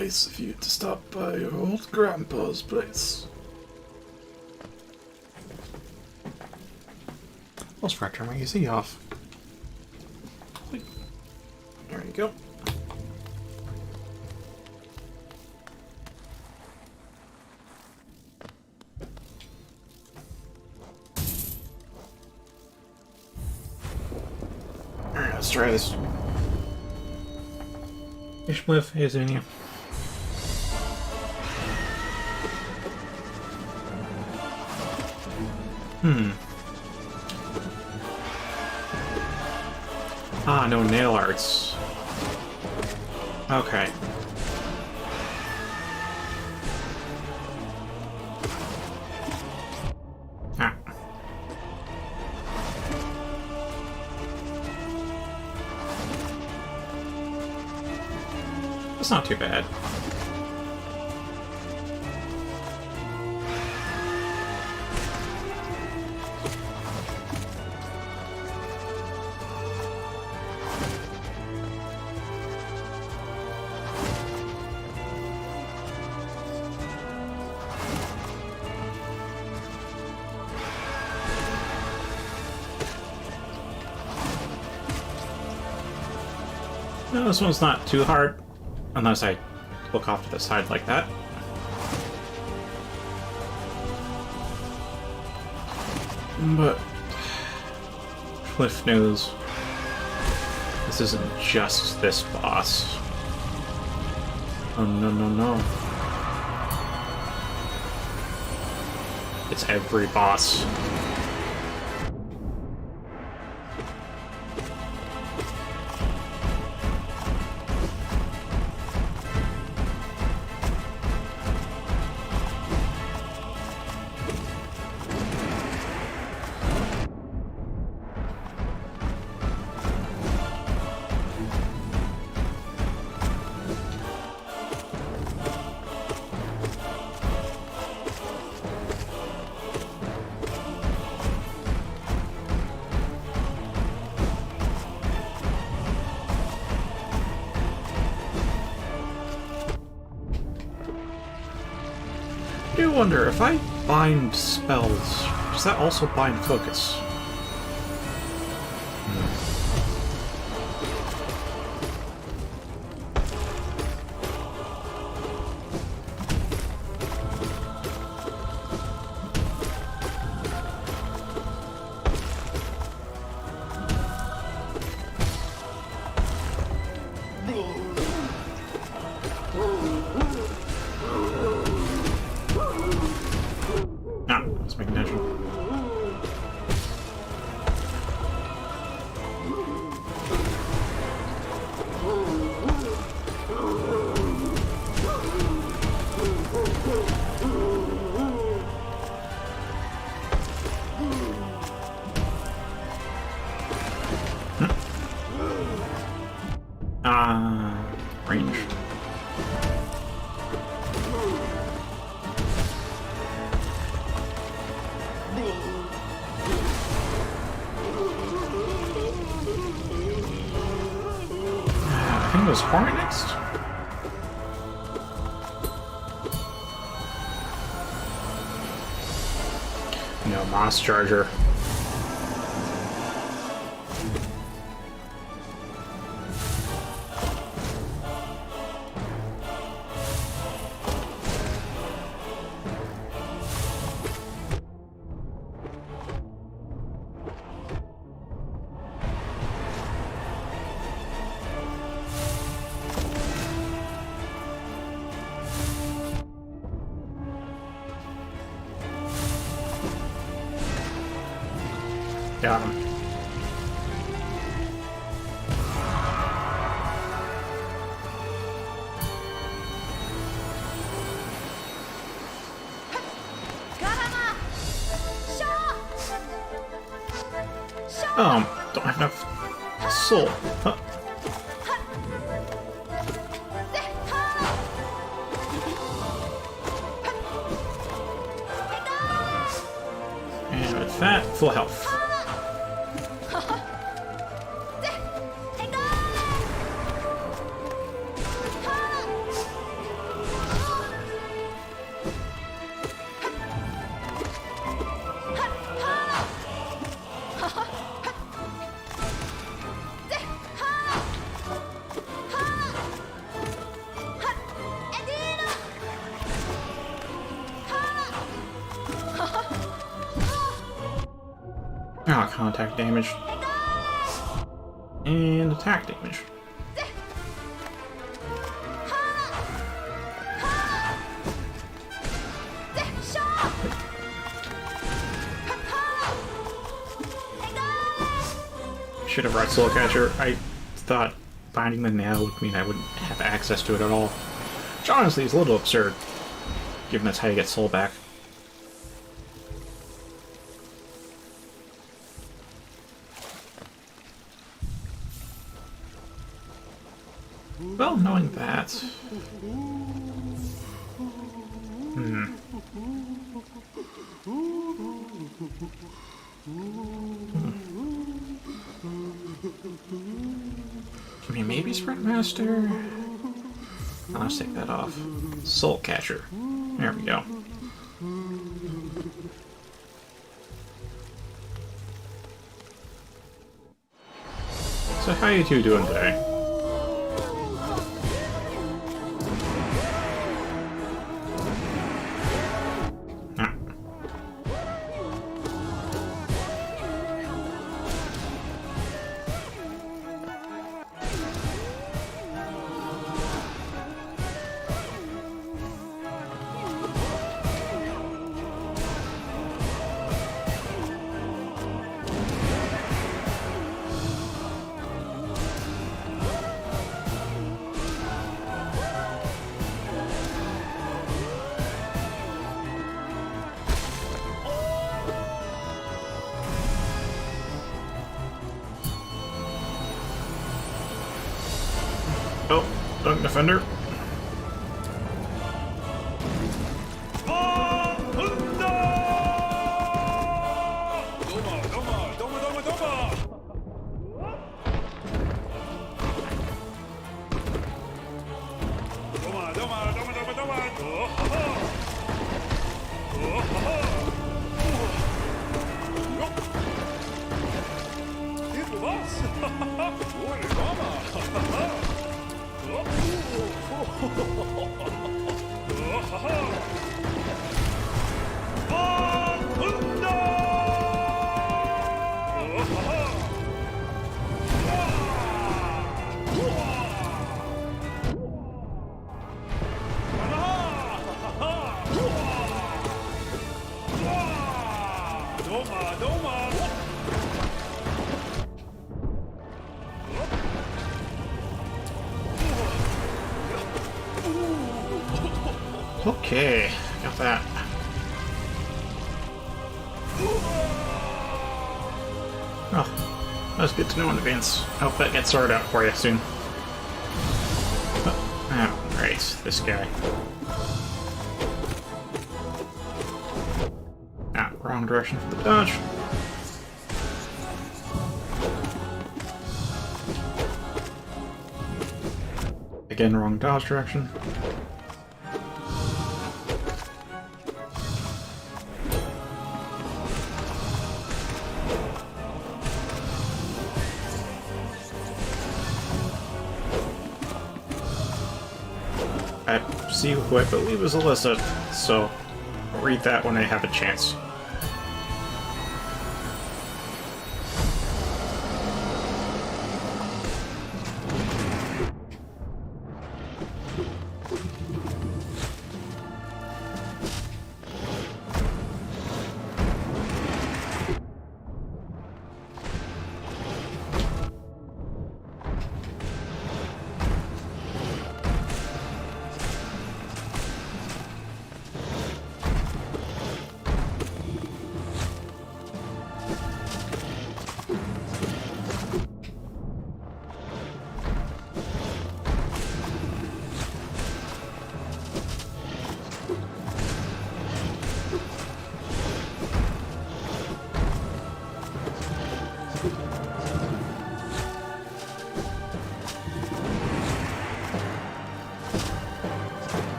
Nice of you to stop by your old grandpa's place. Let's turn my AC off. There you go. Alright, let's try this. Ishbliff is in you. Ah, no nail arts. Okay. Ah. That's not too bad. No, this one's not too hard, unless I look off to the side like that. But Cliff knows this isn't just this boss. Oh no, no, no. It's every boss. I do wonder, if I bind spells, does that also bind focus? Let's make it natural. Range. I think it was Hornet next. No, Moss Charger. Got him. Oh, don't have enough soul. Huh. And with that, full health. contact damage. And attack damage. Should have brought Soul Catcher. I thought binding the nail would mean I wouldn't have access to it at all. Which honestly is a little absurd, given that's how you get soul back. Well, knowing that... I mean, maybe Sprint Master? I'll just take that off. Soul Catcher. There we go. So how you two doing today? Oh, Dunk Defender. Okay, got that. Oh, that's good to know in advance. Hope that gets sorted out for you soon. Oh, right, this guy. Ah, wrong direction for the dodge. Again, wrong dodge direction. I see who I believe is Alyssa, so I'll read that when I have a chance.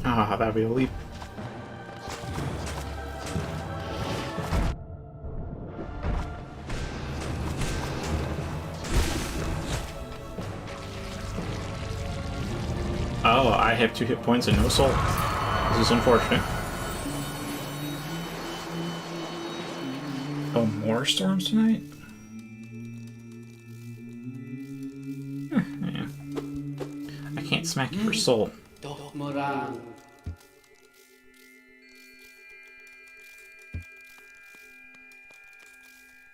Ah, that'd be a leap. Oh, I have 2 hit points and no soul. This is unfortunate. 4 storms tonight? Yeah. I can't smack you for soul.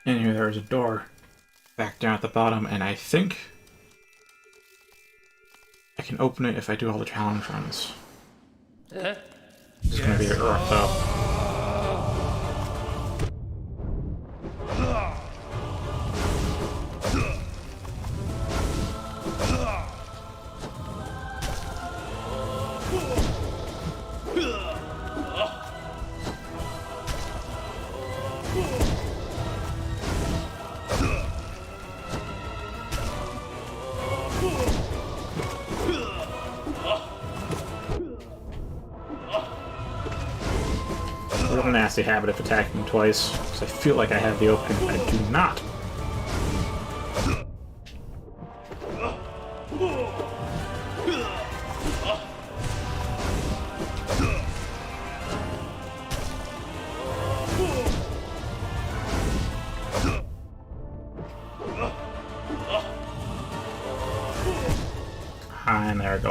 And here there's a door back down at the bottom, and I think I can open it if I do all the challenge runs. This is gonna be a bit rough though. I have a nasty habit of attacking twice, because I feel like I have the opening, but I do not. And there we go.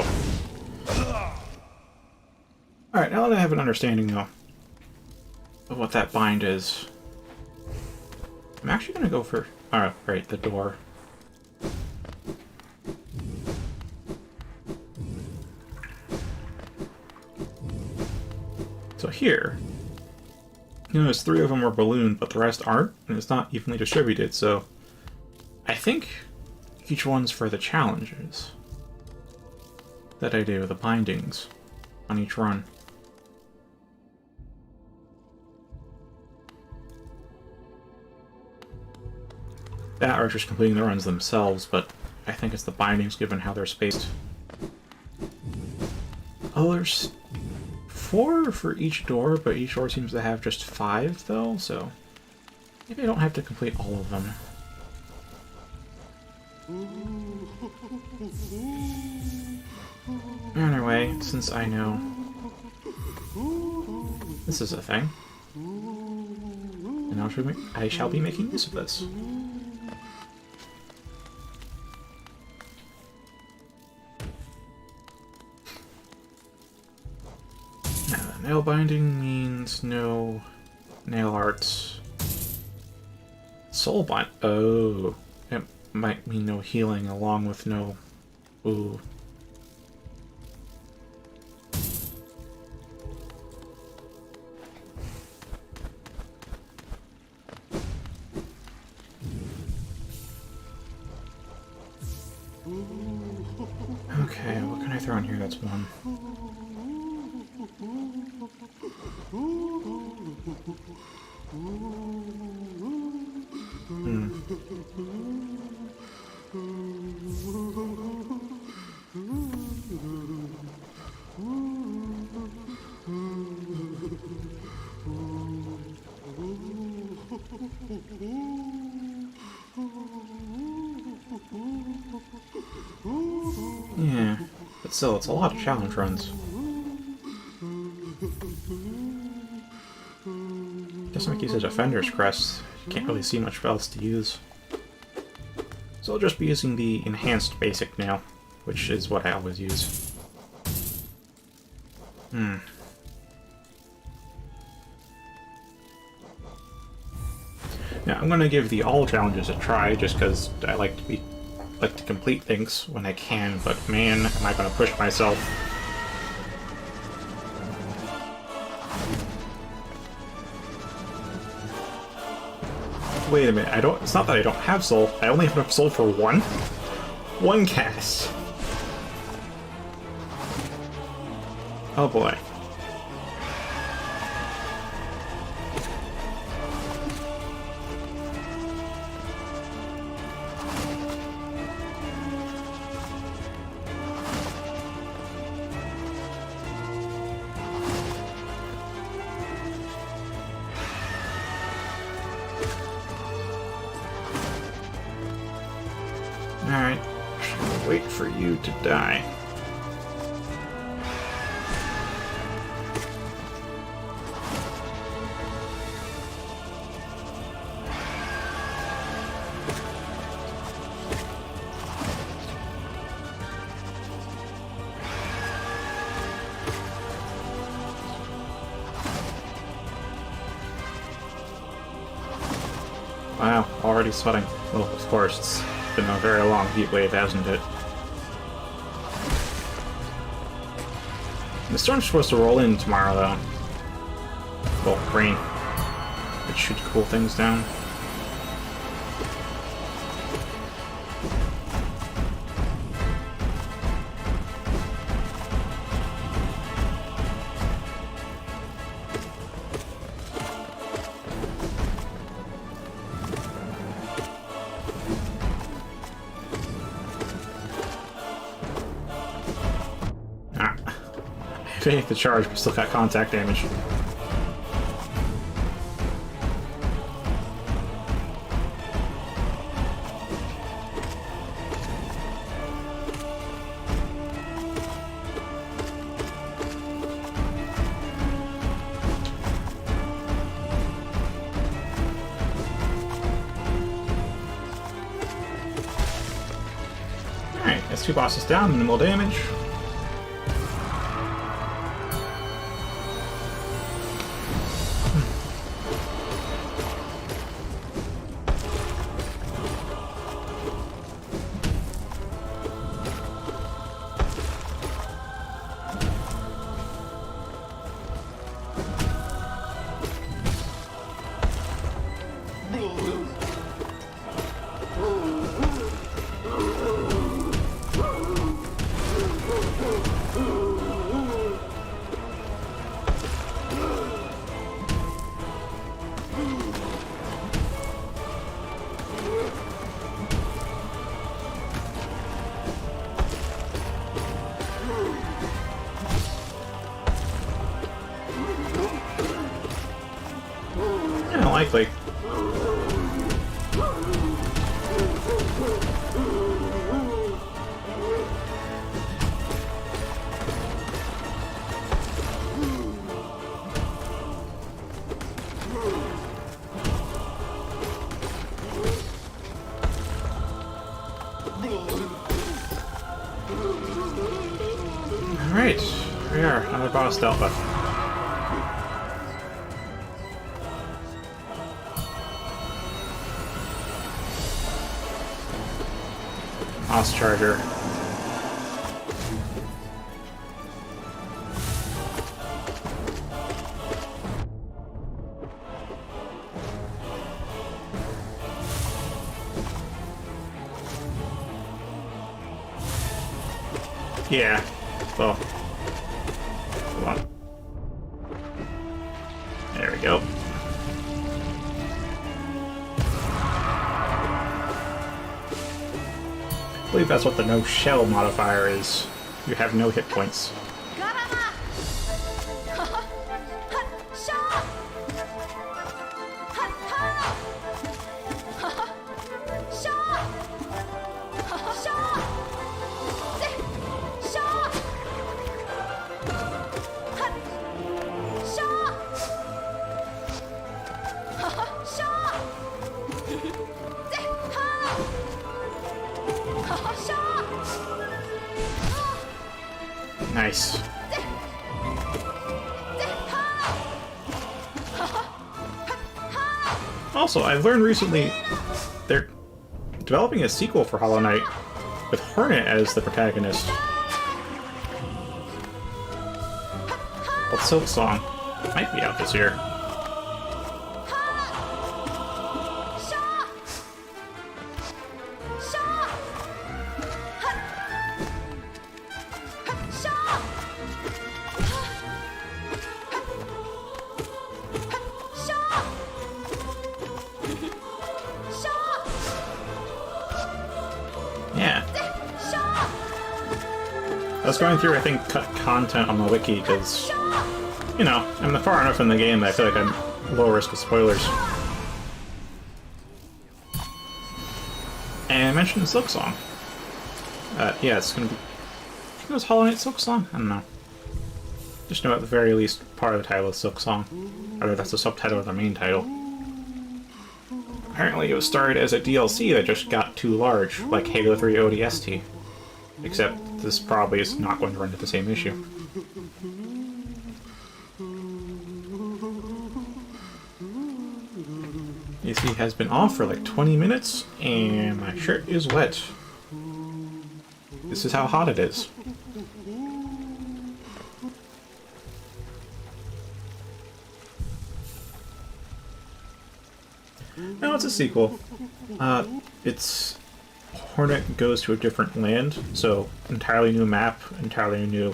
Alright, now that I have an understanding, though, of what that bind is, I'm actually going to go for... Oh, right, the door. So here, you notice 3 of them are ballooned, but the rest aren't, and it's not evenly distributed, so I think each one's for the challenges that I do, the bindings on each run. That or just completing the runs themselves, but I think it's the bindings given how they're spaced. Oh, there's 4 for each door, but each door seems to have just 5 though, so maybe I don't have to complete all of them. Anyway, since I know this is a thing, and I shall be making use of this. Now, nail binding means no nail arts. Soul bind. Oh, it might mean no healing along with no. Ooh. Okay, what can I throw in here that's 1? Yeah, but still, it's a lot of challenge runs. Guess like use a Defender's Crest. Can't really see much else to use. So I'll just be using the enhanced basic now, which is what I always use. Now I'm gonna give the all challenges a try, just because I like to complete things when I can. But man, am I gonna push myself. Wait a minute, it's not that I don't have soul, I only have enough soul for one cast. Oh boy. Alright, wait for you to die. already sweating. Well, of course, it's been a very long heat wave, hasn't it? The storm's supposed to roll in tomorrow, though. Well, rain. It should cool things down. Finish the charge, but still got contact damage. Alright, that's 2 bosses down, minimal damage. Likely. Alright, we are another boss dealt with. Boss charger. Yeah. Well. Come on. There we go. I believe that's what the no shell modifier is. You have no hit points. Nice. Also, I've learned recently they're developing a sequel for Hollow Knight with Hornet as the protagonist. Well, Silk Song might be out this year. Yeah. I was going through, I think, cut content on the wiki because, you know, I'm far enough in the game that I feel like I'm low risk of spoilers. And I mentioned Silk Song. Yeah, it's gonna be... I think it was Hollow Knight Silk Song? I don't know. Just know at the very least part of the title is Silk Song. Either that's the subtitle or the main title. Apparently it was started as a DLC that just got too large, like Halo 3 ODST. Except this probably is not going to run into the same issue. These Electricity has been off for like 20 minutes, and my shirt is wet. This is how hot it is. No, it's a sequel. It's Hornet goes to a different land, so entirely new map, entirely new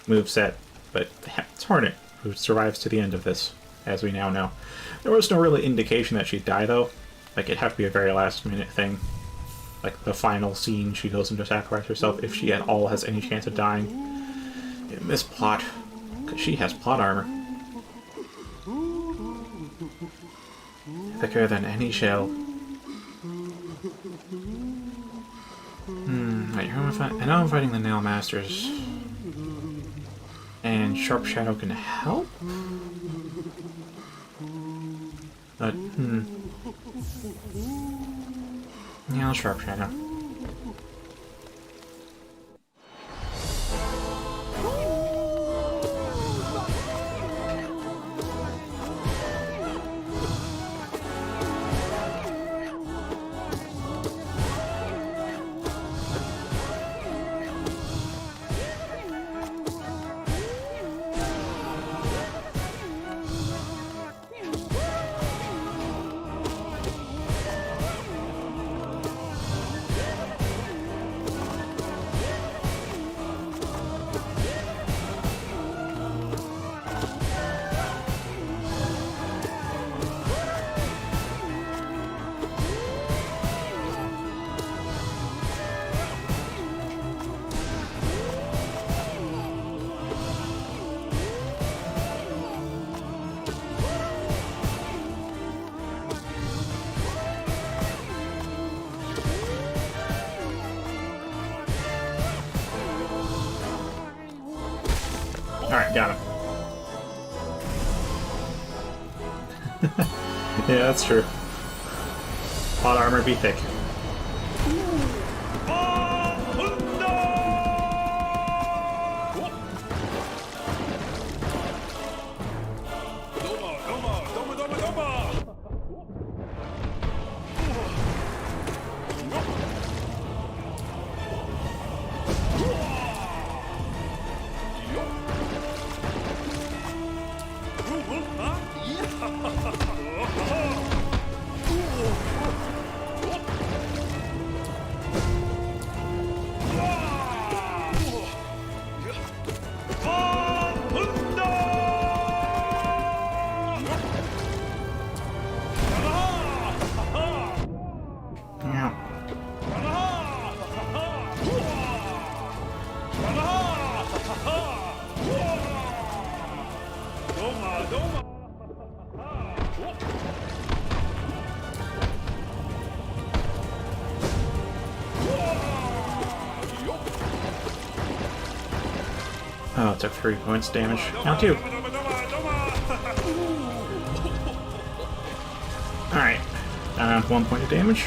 moveset, but it's Hornet who survives to the end of this, as we now know. There was no really indication that she'd die, though. Like, it'd have to be a very last-minute thing. Like, the final scene, she goes into sacrifice herself if she at all has any chance of dying. In this plot, because she has plot armor. Thicker than any shell. Wait, who am I fighting? I know I'm fighting the Nail Masters. And Sharp Shadow can help? But, yeah, Sharp Shadow. Alright, got him. Yeah, that's true. Plot armor be thick. Oh, it took 3 points damage. Now 2. Alright. Down 1 point of damage.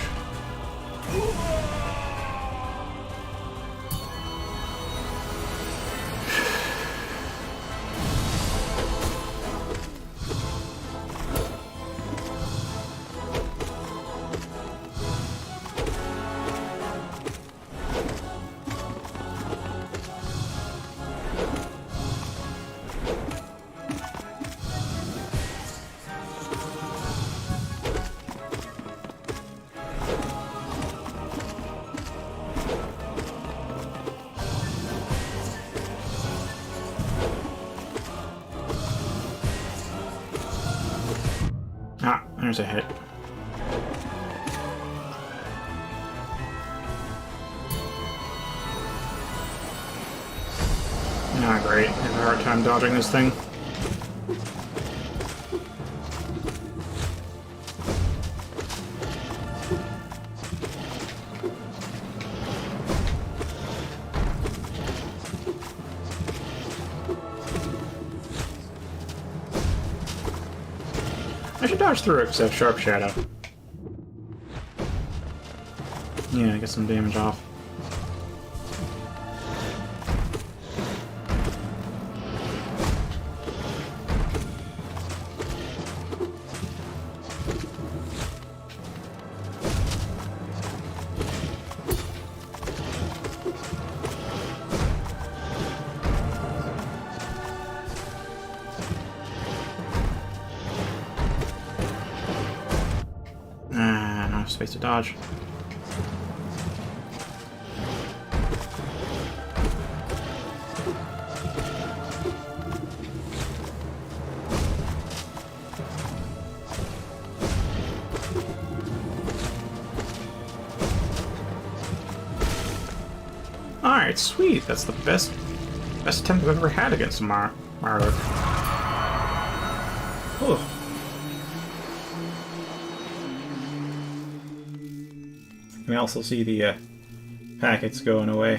Ah, there's a hit. Not great. I have a hard time dodging this thing. I should dodge through it because I have Sharp Shadow. Yeah, get some damage off. space to dodge. Alright, sweet. That's the best attempt I've ever had against Marler. Whew. We also see the packets going away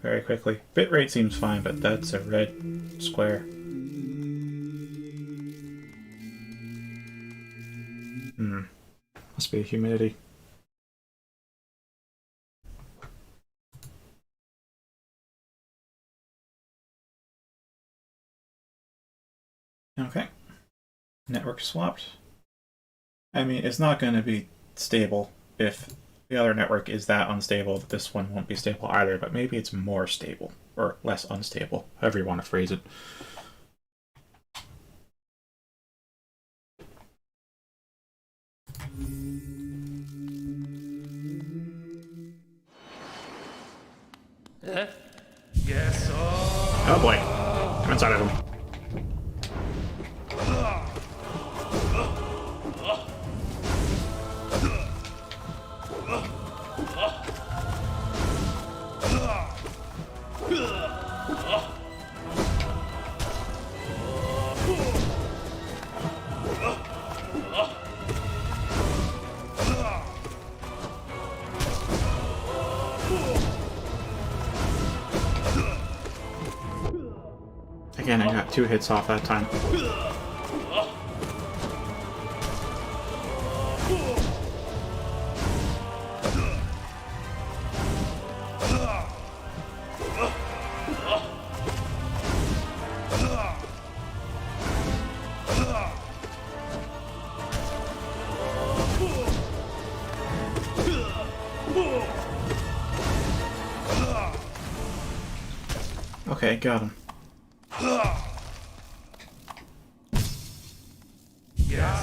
very quickly. Bitrate seems fine, but that's a red square. Must be humidity. Okay. Network swapped. I mean, it's not going to be stable if the other network is that unstable that this one won't be stable either, but maybe it's more stable, or less unstable, however you want to phrase it. Yes. Oh boy. I'm inside of him. Again, I got 2 hits off that time. Okay, got him. Yeah.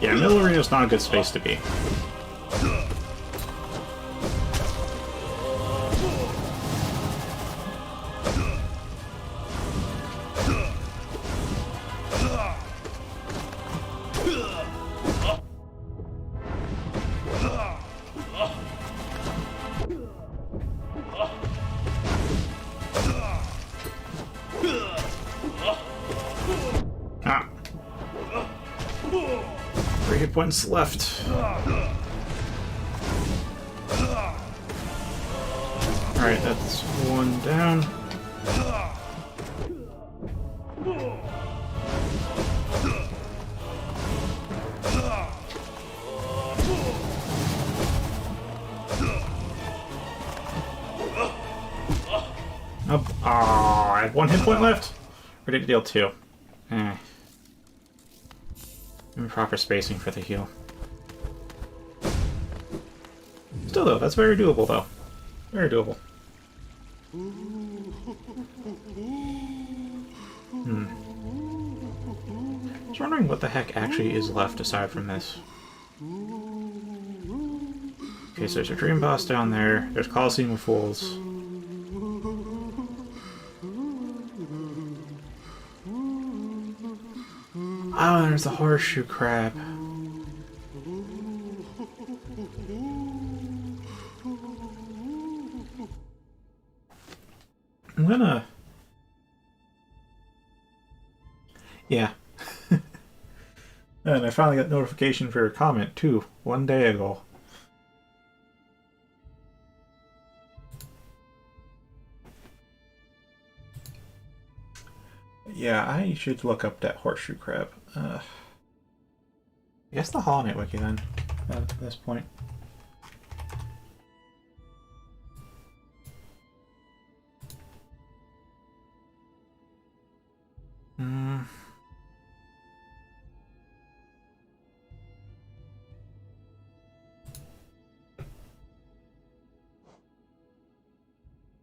Yeah, middle arena's not a good space to be. Ah. 3 hit points left. Alright, that's 1 down. Oh, I had 1 hit point left? Or did it deal 2? Improper spacing for the heal. Still though, that's very doable though. Very doable. I was wondering what the heck actually is left aside from this. Okay, so there's a dream boss down there. There's Coliseum of Fools. Oh, there's the horseshoe crab. I'm gonna... Yeah. And I finally got notification for your comment, too, 1 day ago. Yeah, I should look up that horseshoe crab. I guess the Hollow Knight wiki, then, at this point.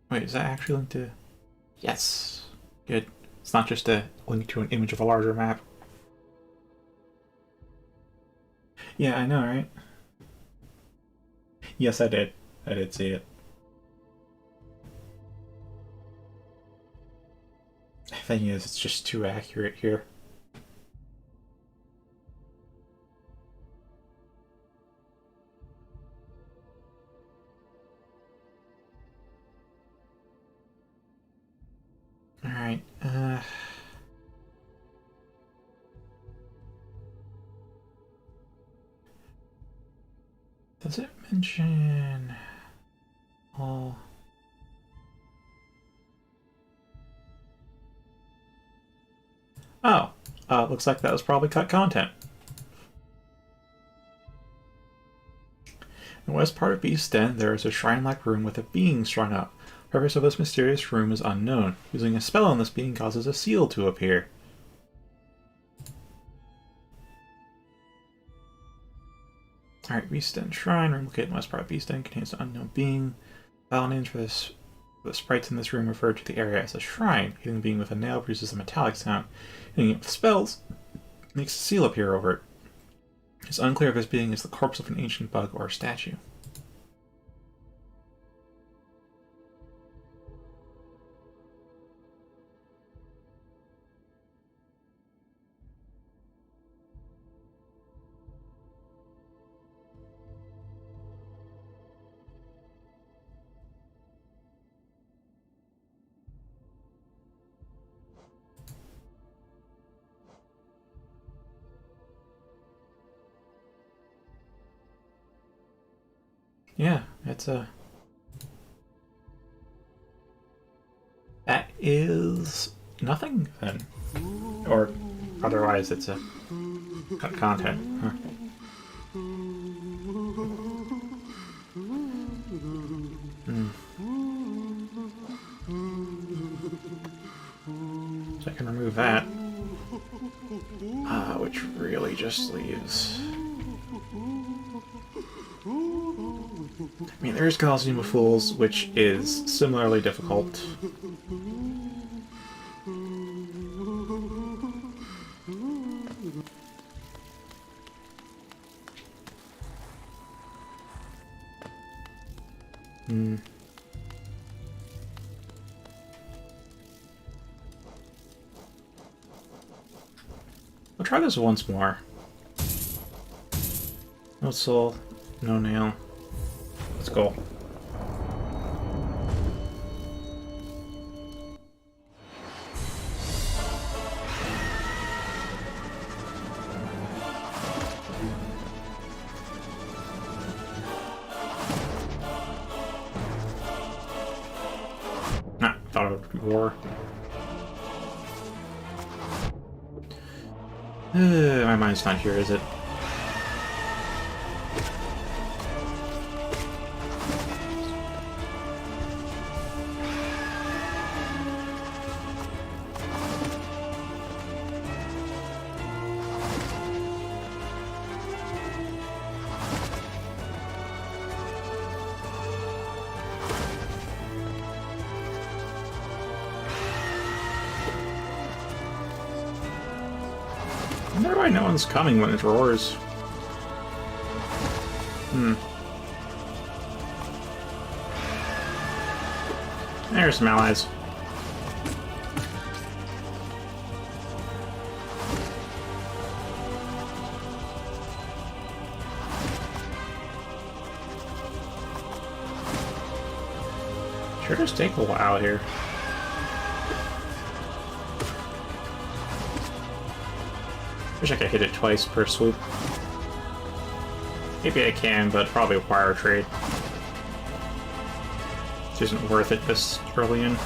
Wait, is that actually linked to... Yes! Good. It's not just a link to an image of a larger map. Yeah, I know, right? Yes, I did. I did see it. The thing is, it's just too accurate here. Alright, does it mention all... Oh, looks like that was probably cut content. In the west part of Beast's Den, there is a shrine-like room with a being strung up. The purpose of this mysterious room is unknown. Using a spell on this being causes a seal to appear. Alright, Beast's Den Shrine, room located in the west part of Beast's Den, contains an unknown being. File names for the sprites in this room refer to the area as a shrine. Hitting the being with a nail produces a metallic sound. Hitting it with spells makes a seal appear over it. It's unclear if this being is the corpse of an ancient bug or a statue. Yeah, it's a... That is... nothing, then. Or otherwise it's a... content. Huh. So I can remove that. Which really just leaves... I mean, there's Coliseum of Fools, which is similarly difficult. I'll try this once more. No soul, no nail. Let's go. Nah, thought it would be war. My mind's not here, is it? I wonder why no one's coming when it roars. There's some allies. Sure does take a while here. Wish I could hit it twice per swoop. Maybe I can, but probably require a trade. Which isn't worth it this early in.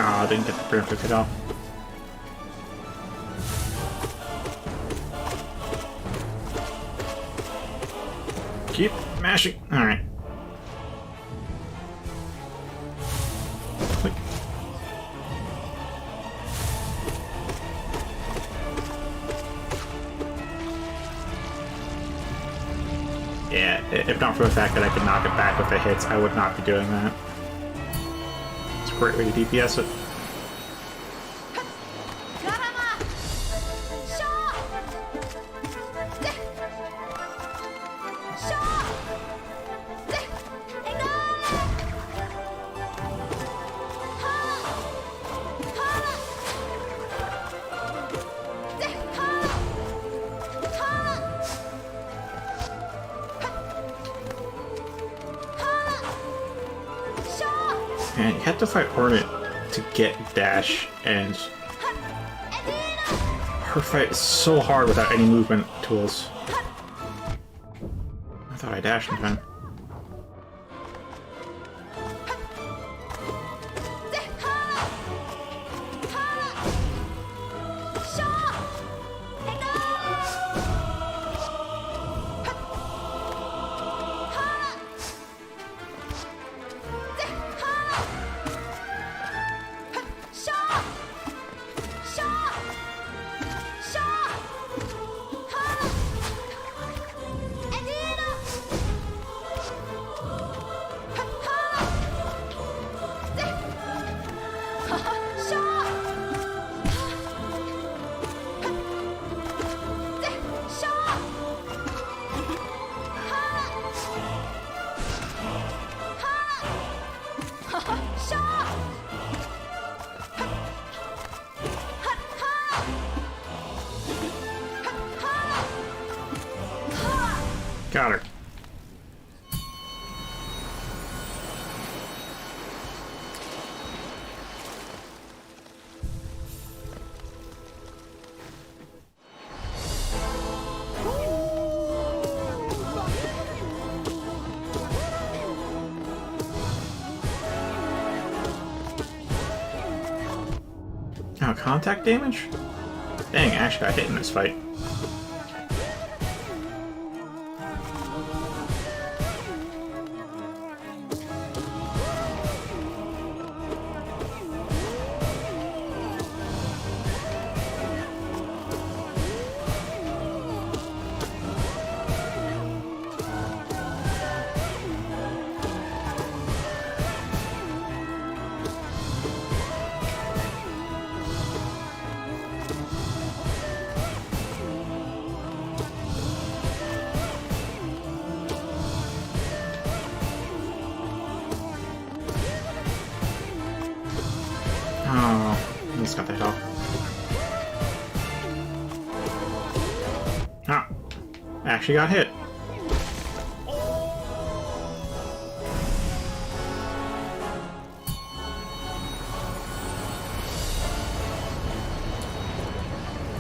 Oh, I didn't get the preemptive hit off. Keep mashing. Alright. Click. Yeah, if not for the fact that I could knock it back with the hits, I would not be doing that. It's a great way to DPS it. And you have to fight Hornet to get dash, and her fight is so hard without any movement tools. I thought I dashed in time. Got her. Now contact damage? Dang, I actually got hit in this fight. Oh, he's got the health. Ah, actually got hit.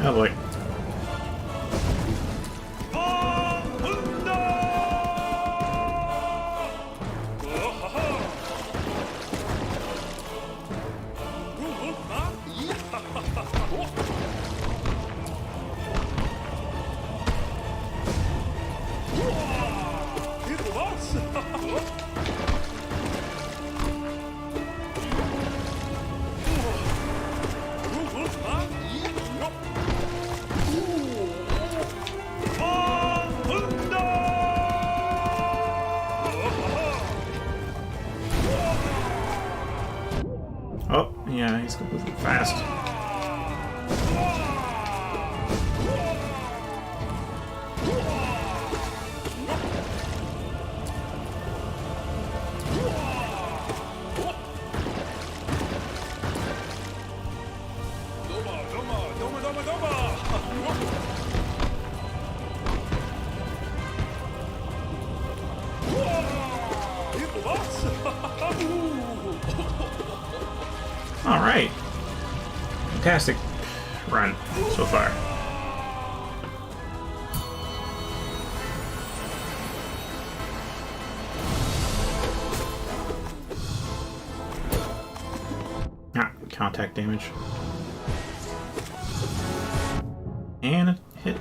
Oh boy. Oh, yeah, he's completely fast. Alright. Fantastic run so far. Ah, contact damage. And a hit.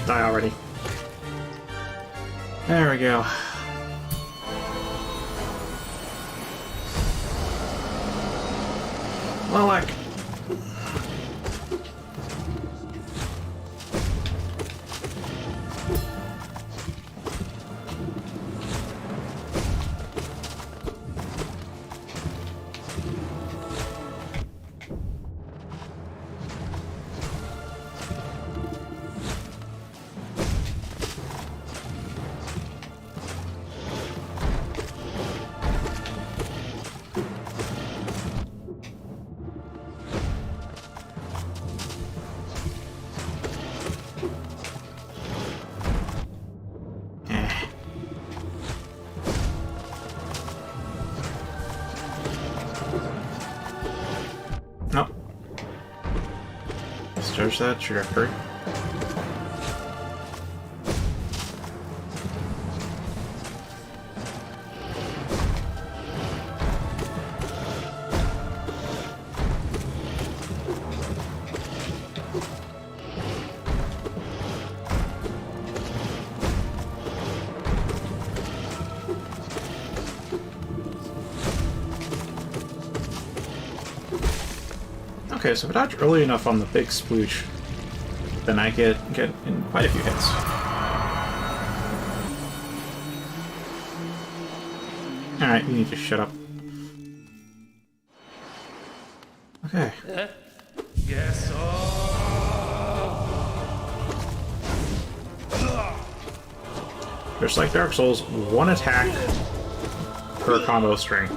Die already. There we go. Lilac. Nope. Let's judge that trajectory. Okay, so if I dodge early enough on the big sploosh, then I get in quite a few hits. Alright, you need to shut up. Okay. Yes, Just like Dark Souls, one attack per combo string.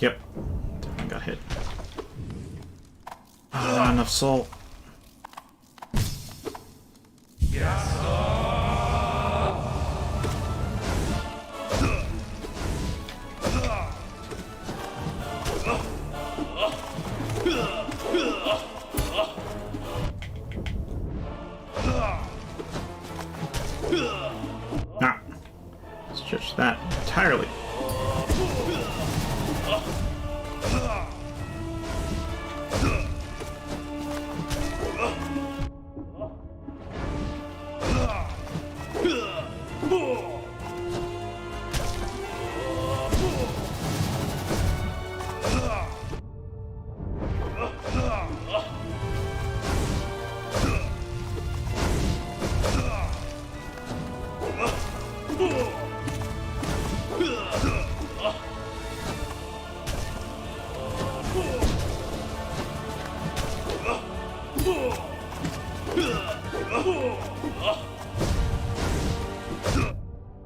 Yep. Definitely got hit. Oh, not enough soul. Nah. Let's judge that entirely.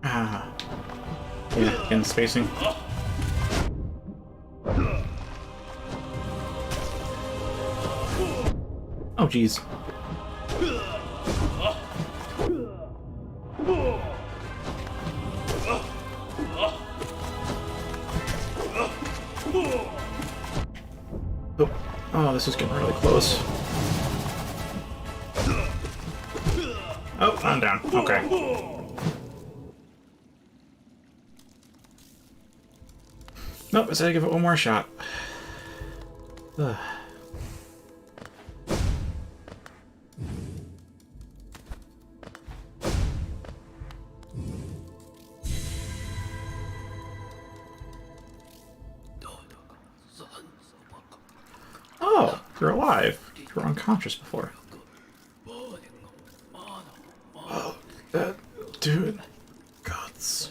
Ah. Yeah, in spacing. Oh, jeez. Oh, oh, this is getting really close. Oh, I'm down. Okay. Nope, I said I'd give it one more shot. Ugh. Oh, you're alive. You were unconscious before. oh, that dude. Guts.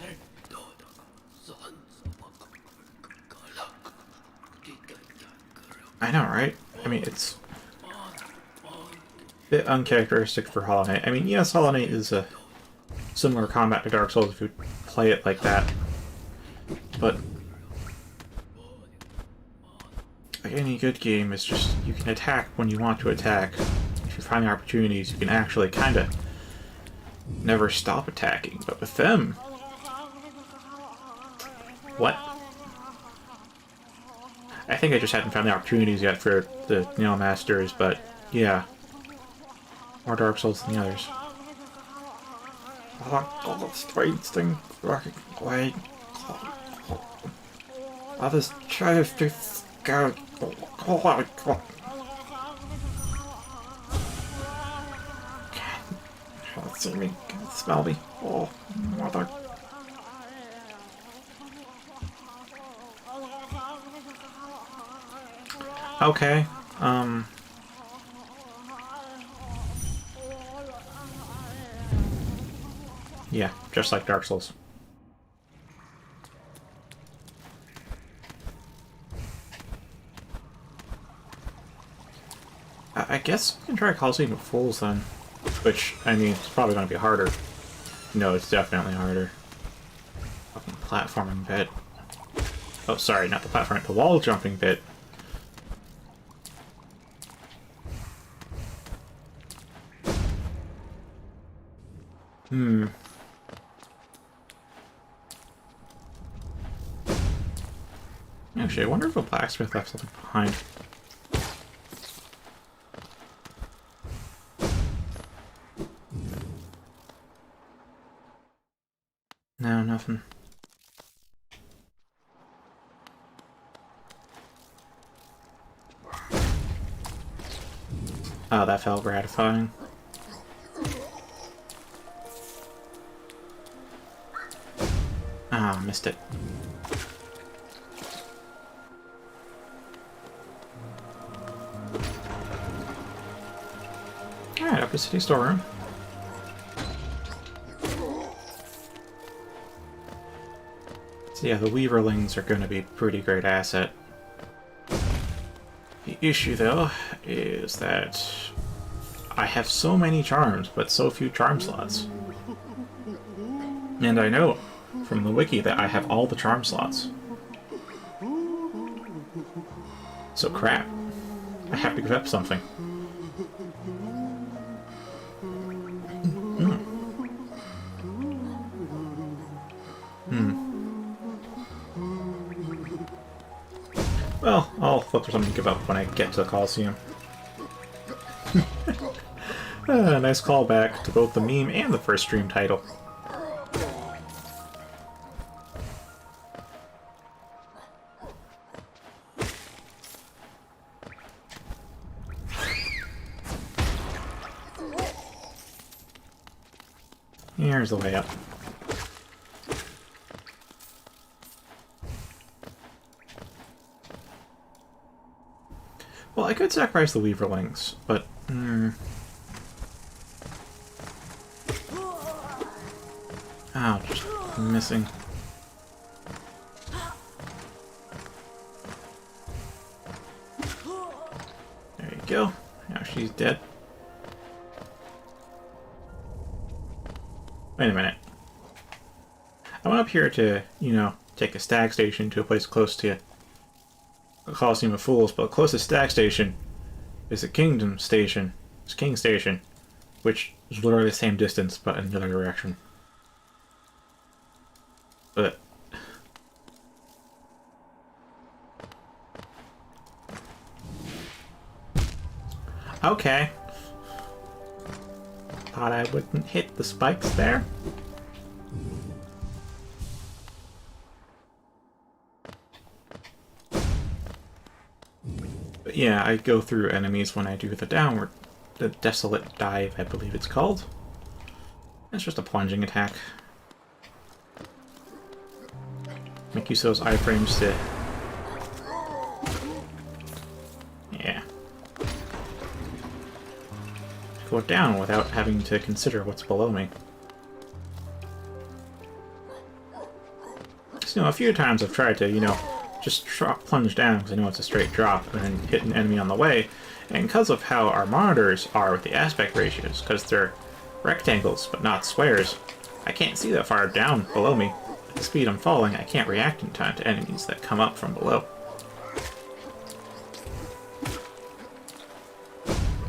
I know, right? I mean, it's a bit uncharacteristic for Hollow Knight. I mean, yes, Hollow Knight is a similar combat to Dark Souls if you play it like that. But like any good game, it's just you can attack when you want to attack. If you find the opportunities, you can actually kind of never stop attacking. But with them... What? I think I just hadn't found the opportunities yet for the Nail Masters, but yeah. More Dark Souls than the others. Oh, the strange thing. Wait. Oh, this chest is scared. Oh my god. Can't see me. Can't smell me. Oh, mother. Okay, yeah, just like Dark Souls. I guess we can try Coliseum of Fools then. Which, I mean, it's probably going to be harder. No, it's definitely harder. Fucking platforming bit. Oh, sorry, not the platforming, the wall jumping bit. Actually, I wonder if a blacksmith left something behind. No, nothing. Oh, that felt gratifying. Ah, missed it. Alright, up to city storeroom. So yeah, the Weaverlings are going to be a pretty great asset. The issue, though, is that I have so many charms, but so few charm slots. And I know from the wiki that I have all the charm slots. So crap. I have to give up something. Well, I'll look for something to give up when I get to the Coliseum. Nice callback to both the meme and the first stream title. Here's the way up. Well, I could sacrifice the Weaverlings, but... Ouch. I'm missing. There you go. Now she's dead. Wait a minute. I went up here to, you know, take a stag station to a place close to a Coliseum of Fools, but the closest stag station is a Kingdom Station. It's King Station, which is literally the same distance, but in the other direction. But... okay. Thought I wouldn't hit the spikes there. But yeah, I go through enemies when I do the downward, the Desolate Dive, I believe it's called. It's just a plunging attack. Make use of those iframes to... yeah. Go down without having to consider what's below me. So, you know, a few times I've tried to, you know, just plunge down because I know it's a straight drop and then hit an enemy on the way. And because of how our monitors are with the aspect ratios, because they're rectangles but not squares, I can't see that far down below me. At the speed I'm falling, I can't react in time to enemies that come up from below.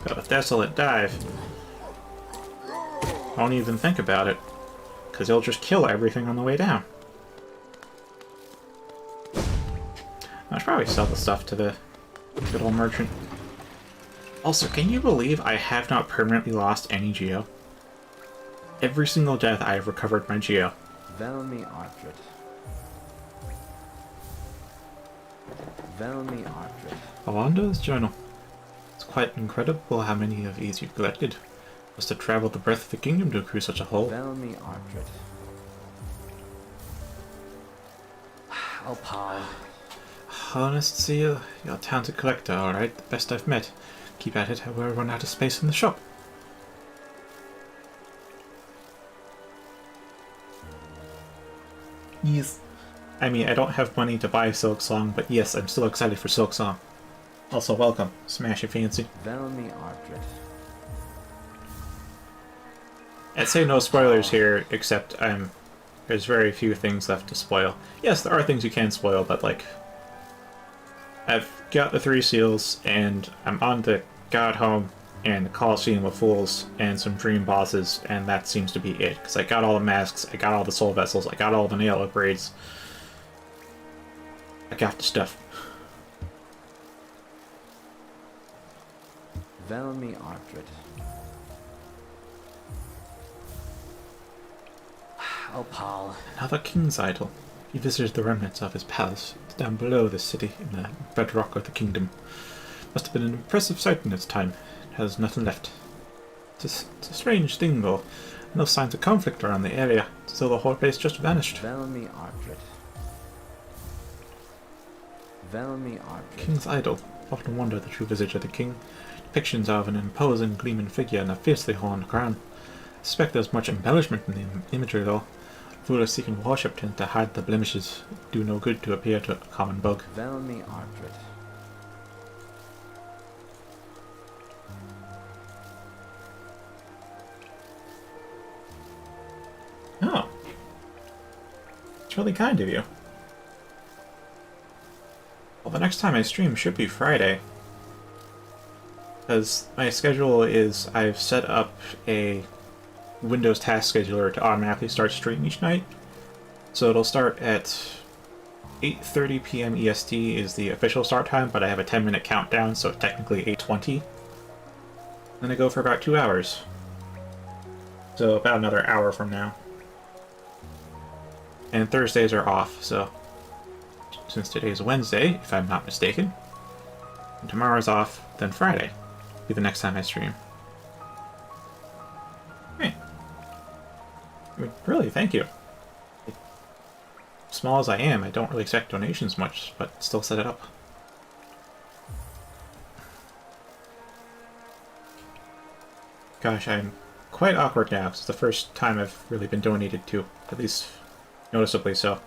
But with Desolate Dive, I won't even think about it, because it'll just kill everything on the way down. I should probably sell the stuff to the good old merchant. Also, can you believe I have not permanently lost any Geo? Every single death I have recovered my Geo. Velmi Artred. Velmi Artred. Alanda's journal. It's quite incredible how many of these you've collected. Must have traveled the breadth of the kingdom to accrue such a haul. Velmi Artred. Oh, pal. Honest to see you, you're a talented collector, alright? The best I've met. Keep at it, however, run out of space in the shop. Yes. I mean, I don't have money to buy Silk Song, but yes, I'm still excited for Silk Song. Also, welcome. Smash it fancy. Velmi Artred. I'd say no spoilers here, except there's very few things left to spoil. Yes, there are things you can spoil, but like... I've got the 3 seals, and I'm on to God Home and the Coliseum of Fools and some dream bosses, and that seems to be it. Because I got all the masks, I got all the soul vessels, I got all the nail upgrades. I got the stuff. Velmi Artred. Opal. Another king's idol. He visited the remnants of his palace. It's down below the city in the bedrock of the kingdom. Must have been an impressive sight in its time. It has nothing left. It's a strange thing, though. No signs of conflict around the area, so the whole place just vanished. Velmi Ardred. Velmi Ardred. King's idol. Often wonder the true visage of the king. Depictions of an imposing, gleaming figure and a fiercely horned crown. I suspect there's much embellishment in the imagery, though. Rulers seeking worship tend to hide the blemishes. Do no good to appear to a common bug. Velmi Ardred. Oh. It's really kind of you. Well, the next time I stream should be Friday. Because my schedule is, I've set up a Windows task scheduler to automatically start stream each night. So it'll start at 8:30 p.m. EST is the official start time, but I have a 10-minute countdown, so technically 8:20. Then I go for about 2 hours. So about another hour from now. And Thursdays are off, so since today's Wednesday, if I'm not mistaken, and tomorrow's off, then Friday will be the next time I stream. Hey. I mean, really, thank you. Small as I am, I don't really expect donations much, but still set it up. Gosh, I'm quite awkward now. It's the first time I've really been donated to, at least noticeably so.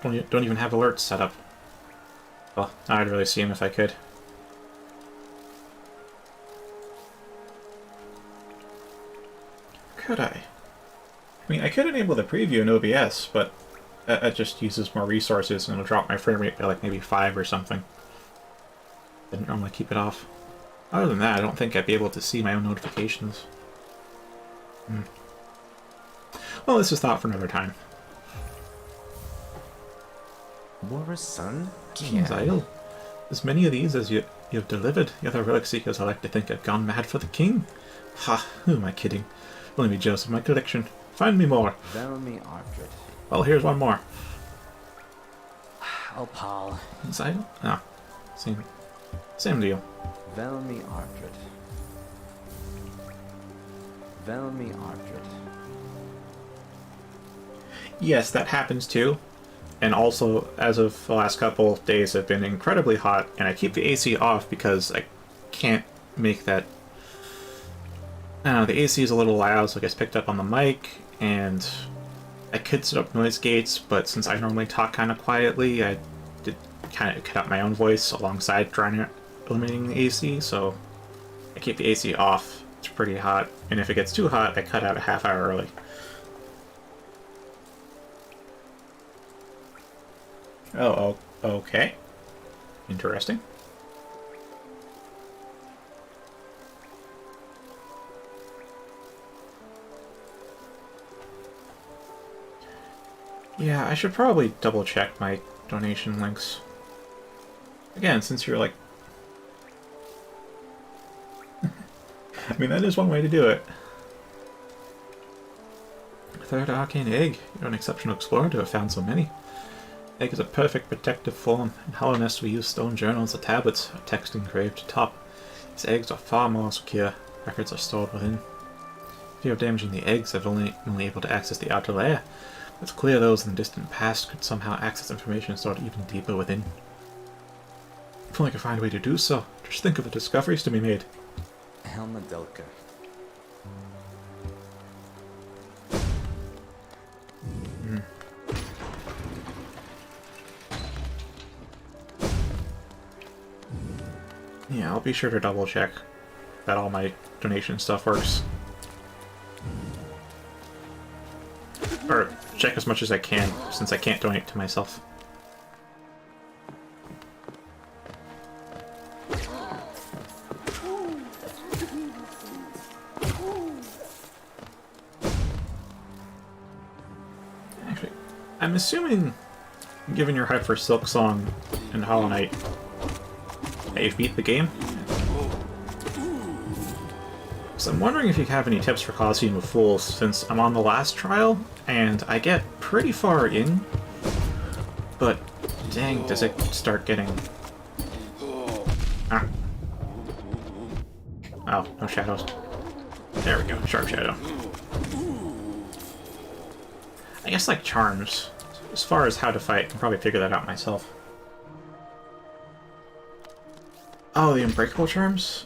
Don't even have alerts set up. Well, I'd really see them if I could. Could I? I mean, I could enable the preview in OBS, but that just uses more resources and it'll drop my frame rate by like maybe 5 or something. Didn't normally keep it off. Other than that, I don't think I'd be able to see my own notifications. Well, this is thought for another time. War's son? King's idol. As many of these as you've delivered, the other relic seekers I like to think have gone mad for the king. Ha, who am I kidding? Only be jealous of my collection. Find me more. Velmi Ardred. Well, here's one more. Opal. King's idol? Ah, same deal. Velmi Ardred. Velmi Ardred. Yes, that happens too. And also, as of the last couple of days, have been incredibly hot, and I keep the AC off because I can't make that. I don't know, the AC is a little loud, so it gets picked up on the mic, and I could set up noise gates, but since I normally talk kind of quietly, I did kind of cut out my own voice alongside trying to eliminating the AC, so I keep the AC off. It's pretty hot, and if it gets too hot, I cut out a half hour early. Oh, okay. Interesting. Yeah, I should probably double check my donation links. Again, since you're like... I mean, that is one way to do it. Third arcane egg. You're an exceptional explorer to have found so many. Egg is a perfect protective form. In Hollowness we use stone journals or tablets, a text engraved atop. These eggs are far more secure. Records are stored within. Fear of damaging the eggs, I've only able to access the outer layer. It's clear those in the distant past could somehow access information stored even deeper within. If only I could find a way to do so. Just think of the discoveries to be made. Helma Delka. Yeah, I'll be sure to double check that all my donation stuff works. Or check as much as I can, since I can't donate to myself. Actually, I'm assuming, given your hype for Silk Song and Hollow Knight, that you've beat the game. So I'm wondering if you have any tips for Colosseum of Fools, since I'm on the last trial, and I get pretty far in, but dang, does it start getting... Ah. Oh, no shadows. There we go, Sharp Shadow. I guess like charms. As far as how to fight, I can probably figure that out myself. Oh, the unbreakable charms?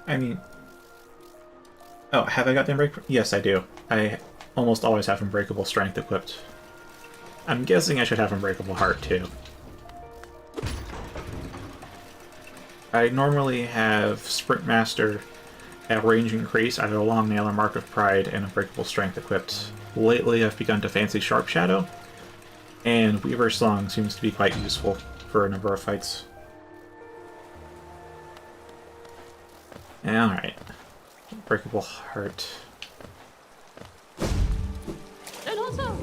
I mean... Oh, have I got the unbreakable? Yes, I do. I almost always have unbreakable strength equipped. I'm guessing I should have unbreakable heart, too. I normally have Sprint Master at range increase, either a long nail or Mark of Pride, and unbreakable strength equipped. Lately, I've begun to fancy Sharp Shadow, and Weaver's Song seems to be quite useful for a number of fights. Alright. Unbreakable Heart. And also,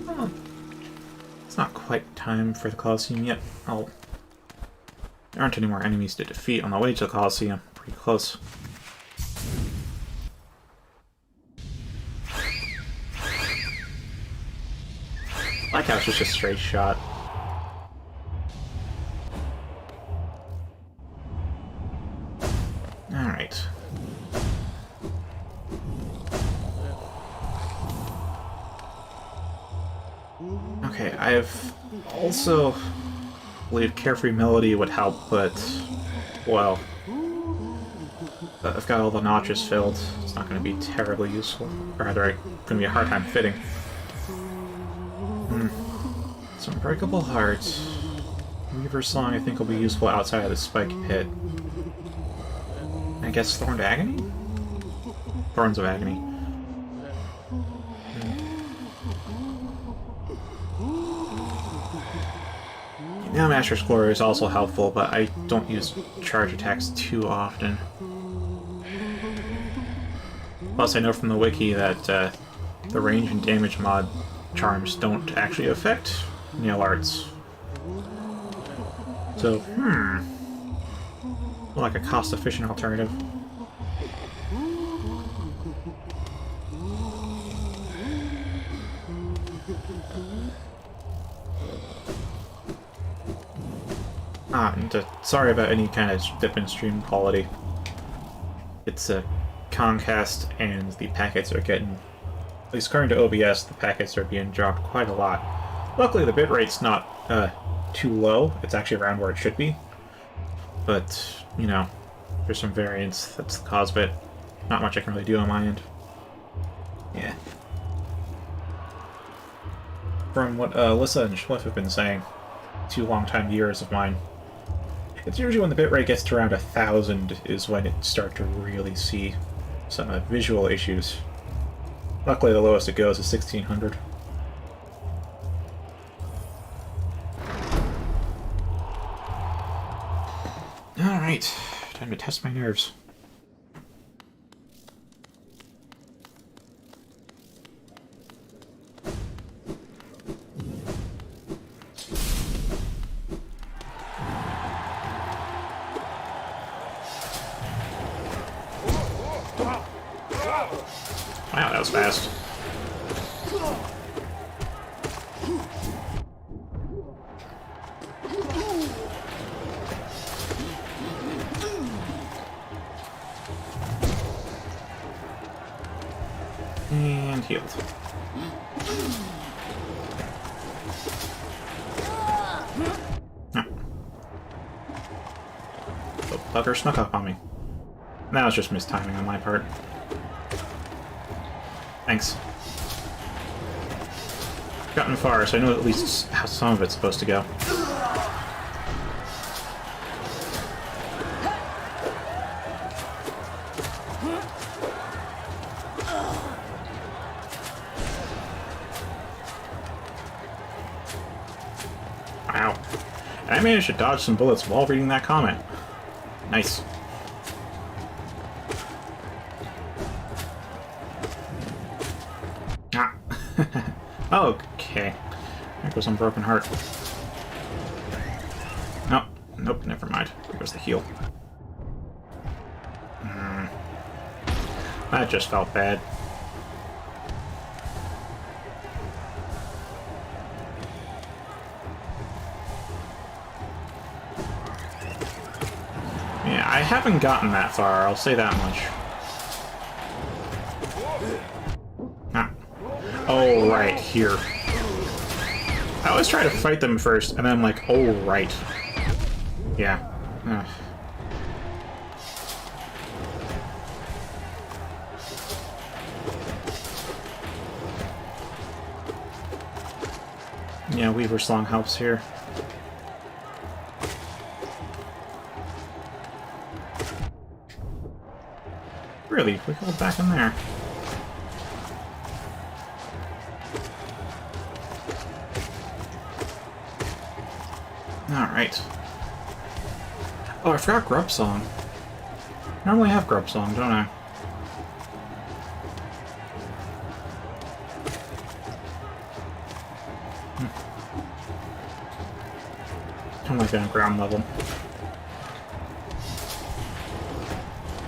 Well, it's not quite time for the Colosseum yet. There aren't any more enemies to defeat on the way to the Colosseum. Pretty close. Like how it's just a straight shot. Alright. Okay, I've also believe Carefree Melody would help, but, well, I've got all the notches filled. It's not going to be terribly useful. Or rather, it's going to be a hard time fitting. So Unbreakable Heart. Weaver's Song I think will be useful outside of the Spike Pit. I guess Thorned Agony? Thorns of Agony. Now Master's Glory is also helpful, but I don't use charge attacks too often. Plus I know from the wiki that the range and damage mod charms don't actually affect nail arts. So, like a cost-efficient alternative. And sorry about any kind of dip in stream quality. It's a Concast, and the packets are getting, at least according to OBS, the packets are being dropped quite a lot. Luckily, the bitrate's not too low. It's actually around where it should be. But, you know, there's some variance that's the cause of it. Not much I can really do on my end. Yeah. From what Alyssa and Schliff have been saying, 2 long-time viewers of mine, it's usually when the bitrate gets to around 1,000 is when it starts to really see some visual issues. Luckily, the lowest it goes is 1,600. Alright, time to test my nerves. Wow, that was fast. And healed. The bugger snuck up on me. That was just mistiming on my part. Thanks. Gotten far, so I know at least how some of it's supposed to go. Wow. And I managed to dodge some bullets while reading that comment. Nice. Okay. There goes some broken heart. Nope. Nope, never mind. There goes the heal. That just felt bad. Yeah, I haven't gotten that far, I'll say that much. Ah. Oh, right, here. I always try to fight them first, and then I'm like, oh, right. Yeah. Ugh. Yeah, Weaver Song helps here. Really? We go back in there. Alright. Oh, I forgot Grub Song. I normally have Grub Song, don't I? I'm like on ground level.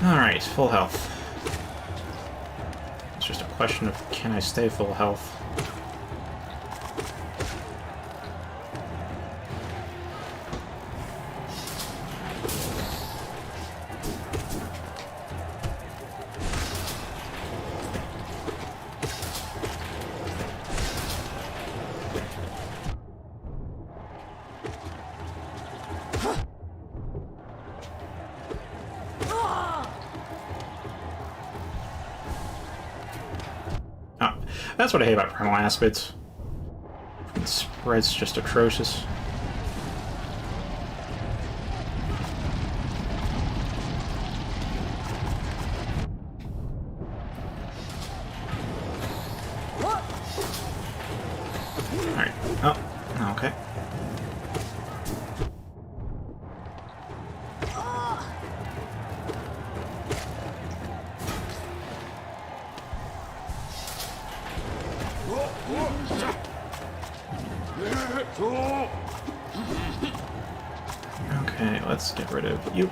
Alright, full health. It's just a question of can I stay full health? That's what I hate about Primal Aspids. The spread's just atrocious. Alright. Oh, okay. Okay, let's get rid of you.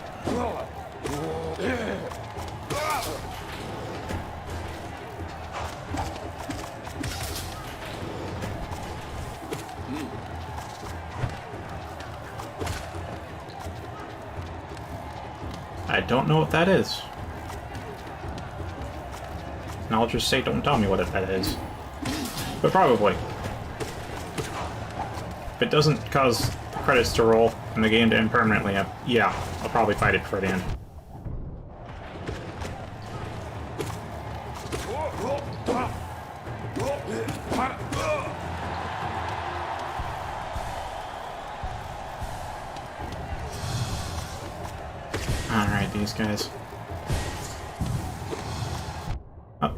I don't know what that is. And I'll just say don't tell me what that is. But probably. If it doesn't cause the credits to roll and the game to end permanently, yeah, I'll probably fight it for the end. Alright, these guys. Up.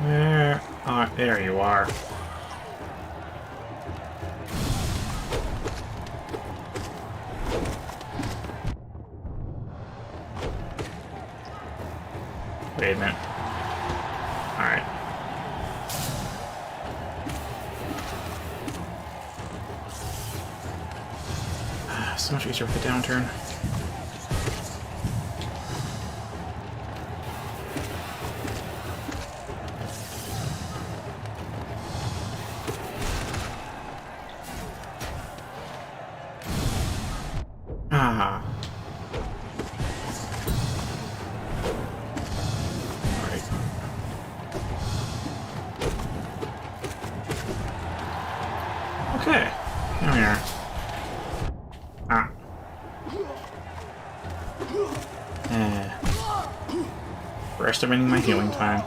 Where are... There you are. Wait a minute. Alright. So much easier with the downturn. Ah. Alright. Okay. There we are. Ah. We're estimating my healing time.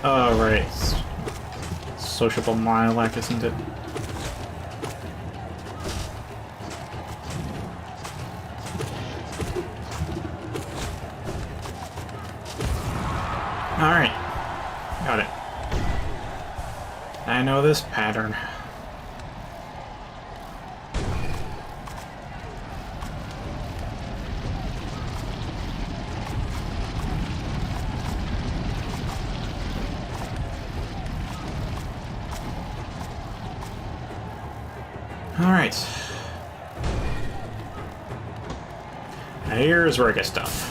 Oh, right. Sociable Lilac, isn't it? Alright. Got it. I know this pattern. Alright. Now here's where it gets tough.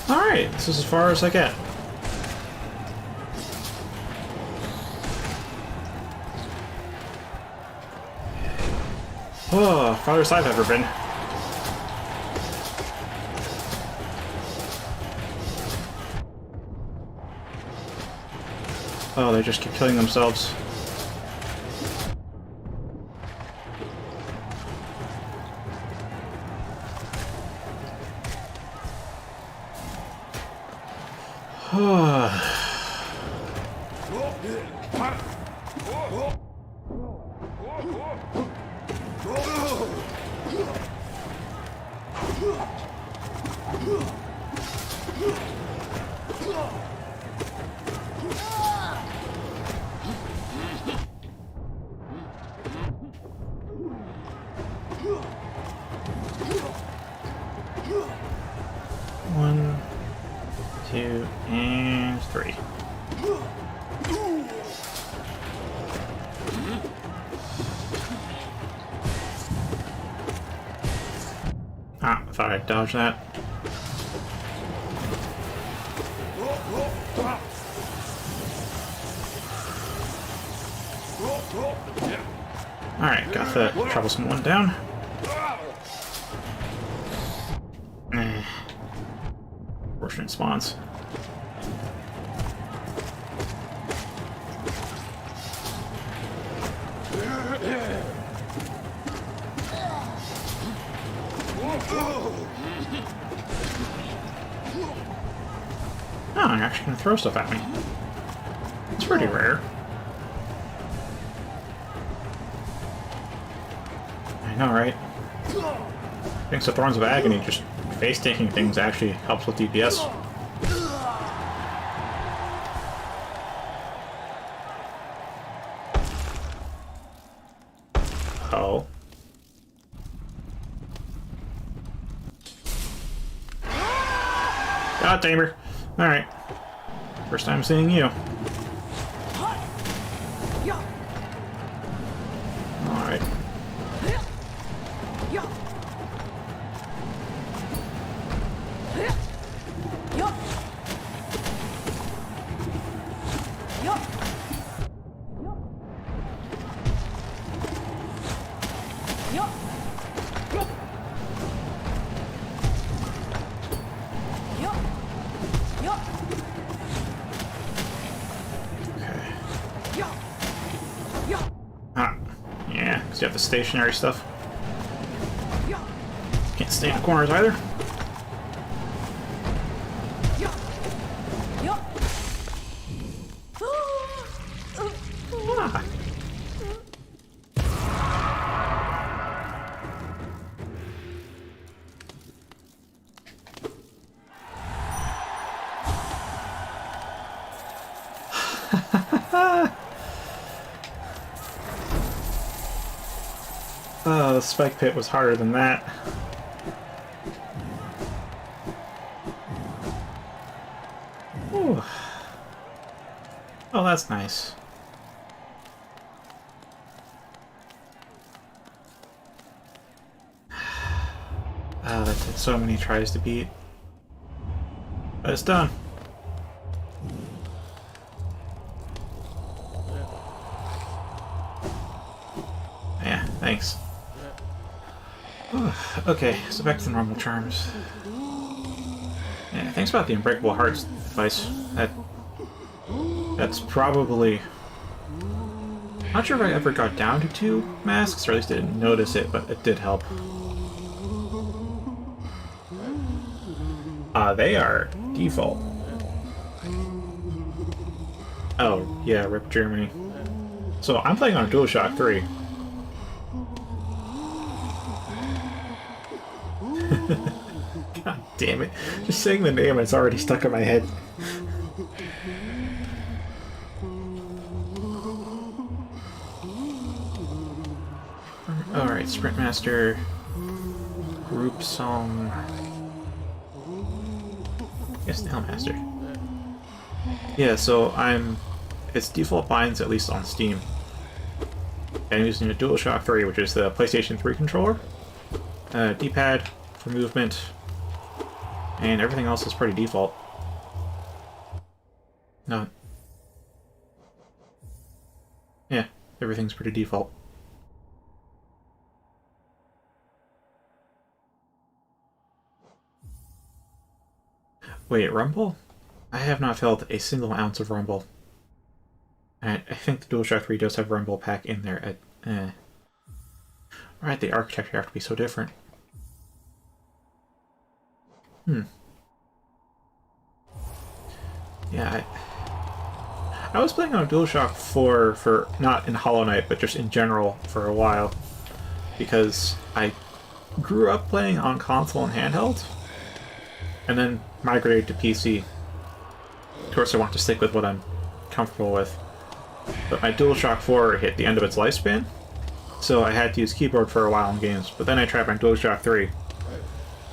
Alright, this is as far as I get. Oh, farthest I've ever been. Oh, they just keep killing themselves. One, two, and three. Ah, I thought I'd dodge that. Alright, got the troublesome one down. Fortunate spawns. Oh, I'm actually gonna throw stuff at me. It's pretty rare. I know, right? Thanks to Thorns of Agony, just face-taking things actually helps with DPS. Oh. God tamer. Alright. First time seeing you. Alright. Yeah, because you have the stationary stuff. Can't stay in the corners either. Oh, the spike pit was harder than that. Ooh. Oh, that's nice. Ah, that took so many tries to beat. But it's done. Yeah, thanks. Okay, so back to the normal charms. Yeah, thanks about the Unbreakable Hearts device. That's probably... Not sure if I ever got down to 2 masks, or at least I didn't notice it, but it did help. They are default. Oh, yeah, RIP Germany. So I'm playing on a DualShock 3. God damn it. Just saying the name, it's already stuck in my head. Alright, Sprintmaster. Group song. Yes, Nailmaster. Yeah, so it's default binds at least on Steam. And I'm using a DualShock 3, which is the PlayStation 3 controller. D-pad for movement. And everything else is pretty default. No. Yeah, everything's pretty default. Wait, Rumble? I have not felt a single ounce of Rumble. And I think the DualShock 3 does have Rumble pack in there. Right, the architecture have to be so different. Yeah, I was playing on a DualShock 4 for, not in Hollow Knight, but just in general for a while. Because I grew up playing on console and handheld, and then migrated to PC. Of course, I want to stick with what I'm comfortable with. But my DualShock 4 hit the end of its lifespan, so I had to use keyboard for a while in games. But then I tried my DualShock 3.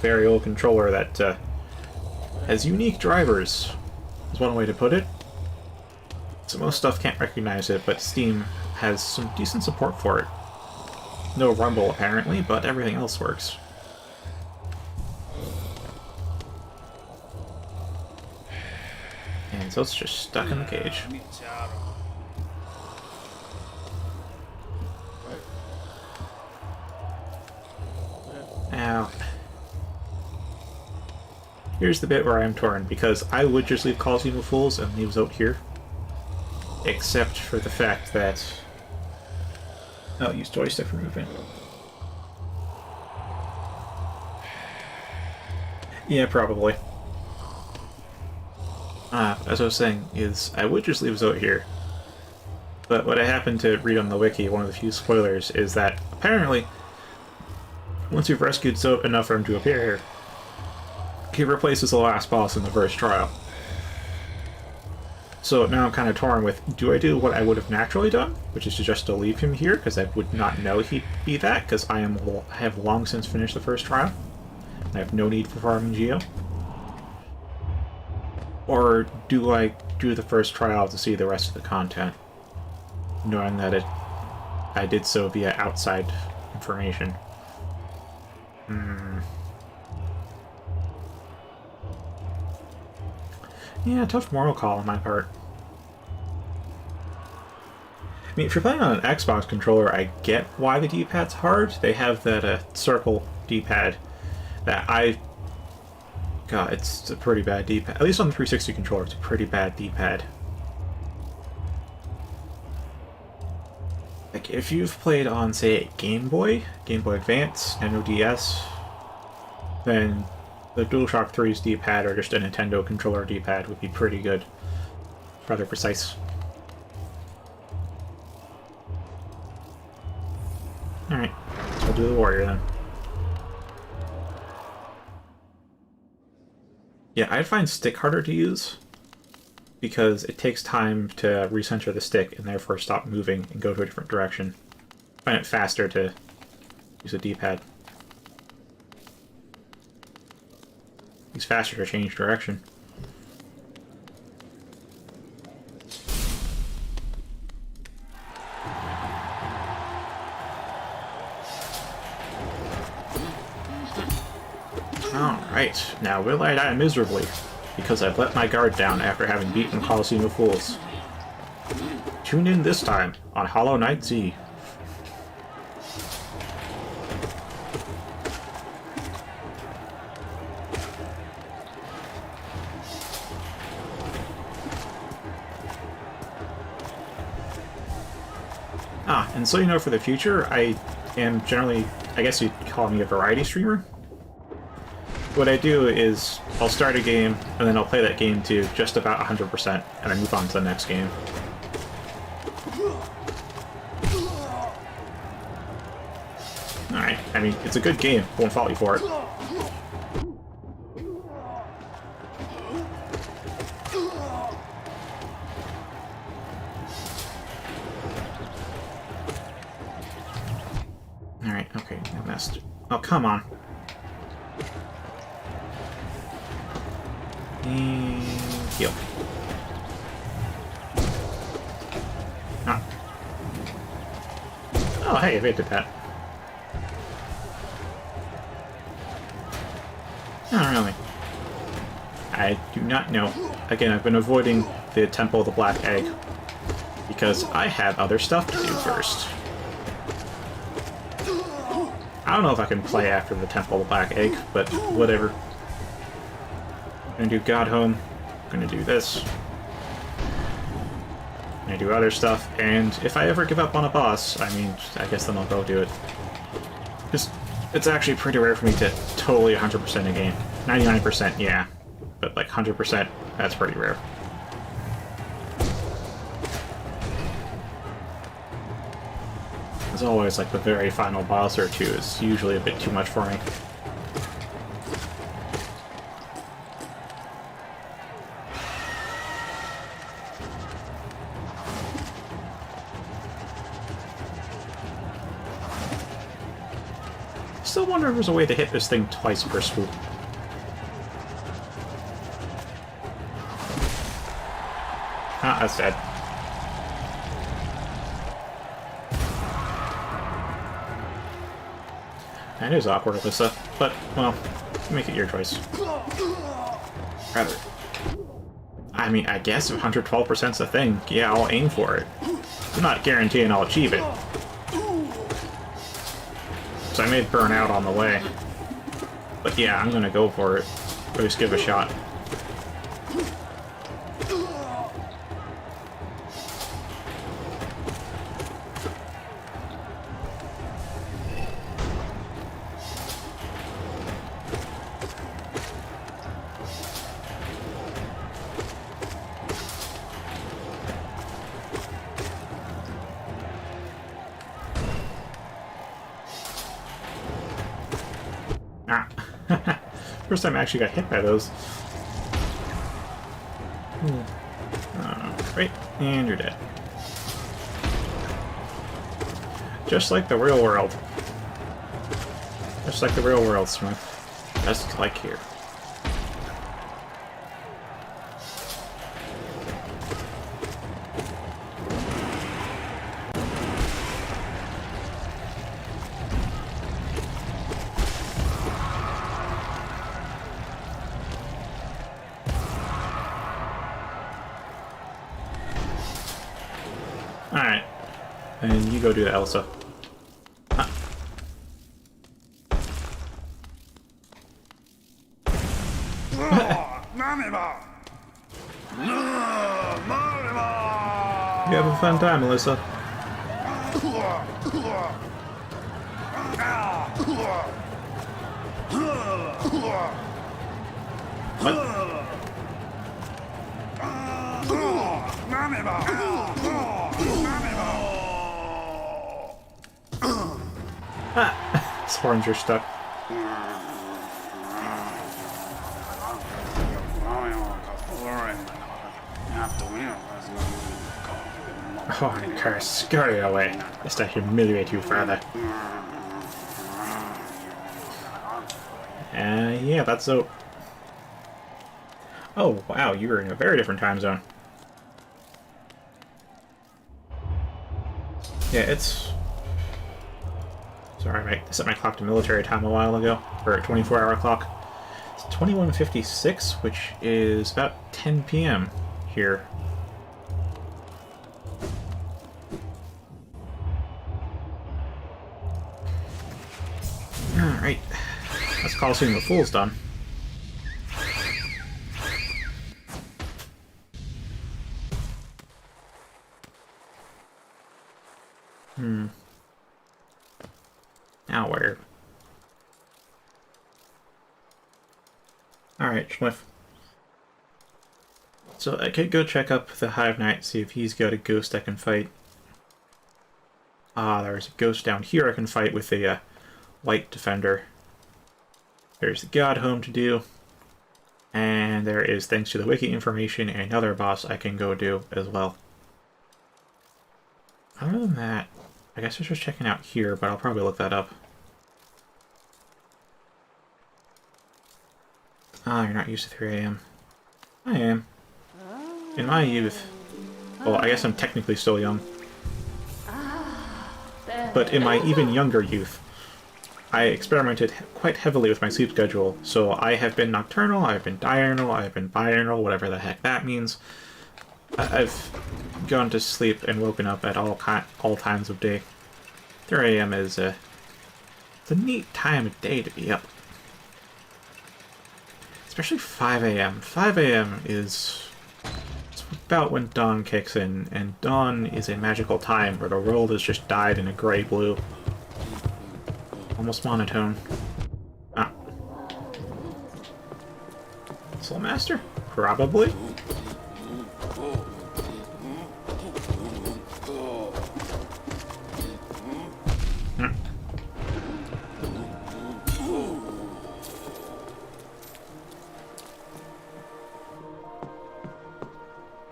Very old controller that has unique drivers, is one way to put it. So most stuff can't recognize it, but Steam has some decent support for it. No Rumble, apparently, but everything else works. And so it's just stuck in the cage. Now, here's the bit where I'm torn, because I would just leave Coliseum of Fools and leave Zote here. Except for the fact that... I'll use joystick for movement. Yeah, probably. As I was saying, is I would just leave Zote here. But what I happened to read on the wiki, one of the few spoilers, is that apparently, once you've rescued Zote enough for him to appear here, he replaces the last boss in the first trial. So now I'm kind of torn with, do I do what I would have naturally done, which is to just to leave him here, because I would not know he'd be that, because I have long since finished the first trial. I have no need for farming Geo. Or do I do the first trial to see the rest of the content, knowing that I did so via outside information? Yeah, tough moral call on my part. I mean, if you're playing on an Xbox controller, I get why the D-pad's hard. They have that circle D-pad that God, it's a pretty bad D-pad. At least on the 360 controller, it's a pretty bad D-pad. Like, if you've played on, say, Game Boy Advance, Nintendo DS, then the DualShock 3's D-pad or just a Nintendo controller D-pad would be pretty good. Rather precise. Alright, so I'll do the warrior then. Yeah, I find stick harder to use because it takes time to recenter the stick and therefore stop moving and go to a different direction. I find it faster to use a D-pad. It's faster to change direction. Right, now will I die miserably, because I've let my guard down after having beaten the Colosseum of Fools. Tune in this time on Hollow Knight Z. Ah, and so you know for the future, I am generally, I guess you'd call me a variety streamer. What I do is, I'll start a game, and then I'll play that game to just about 100%, and then move on to the next game. Alright, I mean, it's a good game, won't fault you for it. Alright, okay, I messed. Oh, come on. And heal. Ah. Oh, hey, they did that. Not really. I do not know. Again, I've been avoiding the Temple of the Black Egg because I have other stuff to do first. I don't know if I can play after the Temple of the Black Egg, but whatever. I'm gonna do God Home. I'm gonna do this. I'm gonna do other stuff, and if I ever give up on a boss, I mean, I guess then I'll go do it. It's actually pretty rare for me to totally 100% a game. 99%, yeah. But like 100%, that's pretty rare. As always, like the very final boss or two is usually a bit too much for me. Still wonder if there's a way to hit this thing twice per swoop. Ah, that's dead. That is awkward, Alyssa, but, well, make it your choice. Rather. I mean, I guess if 112%'s a thing, yeah, I'll aim for it. I'm not guaranteeing I'll achieve it. So I may burn out on the way. But yeah, I'm gonna go for it. Or at least give it a shot. Ah. First time I actually got hit by those. Right, and you're dead. Just like the real world. Just like the real world, Smith. Just like here. Alright. And you go do that, Elsa. Ah. You have a fun time, Melissa. Ah, his horns are stuck. Oh, curse, scurry away, lest I humiliate you further. Yeah, that's so... Oh, wow, you were in a very different time zone. Yeah, it's... Sorry, I set my clock to military time a while ago, or a 24-hour clock. It's 21:56, which is about 10 p.m. here. Alright. That's Coliseum of Fools done. Now where? Alright, Schliff. So I could go check up the Hive Knight, see if he's got a ghost I can fight. Ah, there's a ghost down here I can fight with a Light Defender. There's the God Home to do. And there is, thanks to the wiki information, another boss I can go do as well. Other than that, I guess I was just checking out here, but I'll probably look that up. Ah, you're not used to 3 a.m. I am. In my youth. Well, I guess I'm technically still young. But in my even younger youth, I experimented quite heavily with my sleep schedule. So I have been nocturnal, I've been diurnal, I've been biurnal, whatever the heck that means. I've gone to sleep and woken up at all times of day. 3 a.m. is it's a neat time of day to be up. Especially 5 a.m. 5 a.m. is about when dawn kicks in, and dawn is a magical time where the world is just dyed in a gray-blue. Almost monotone. Ah. Soul Master? Probably.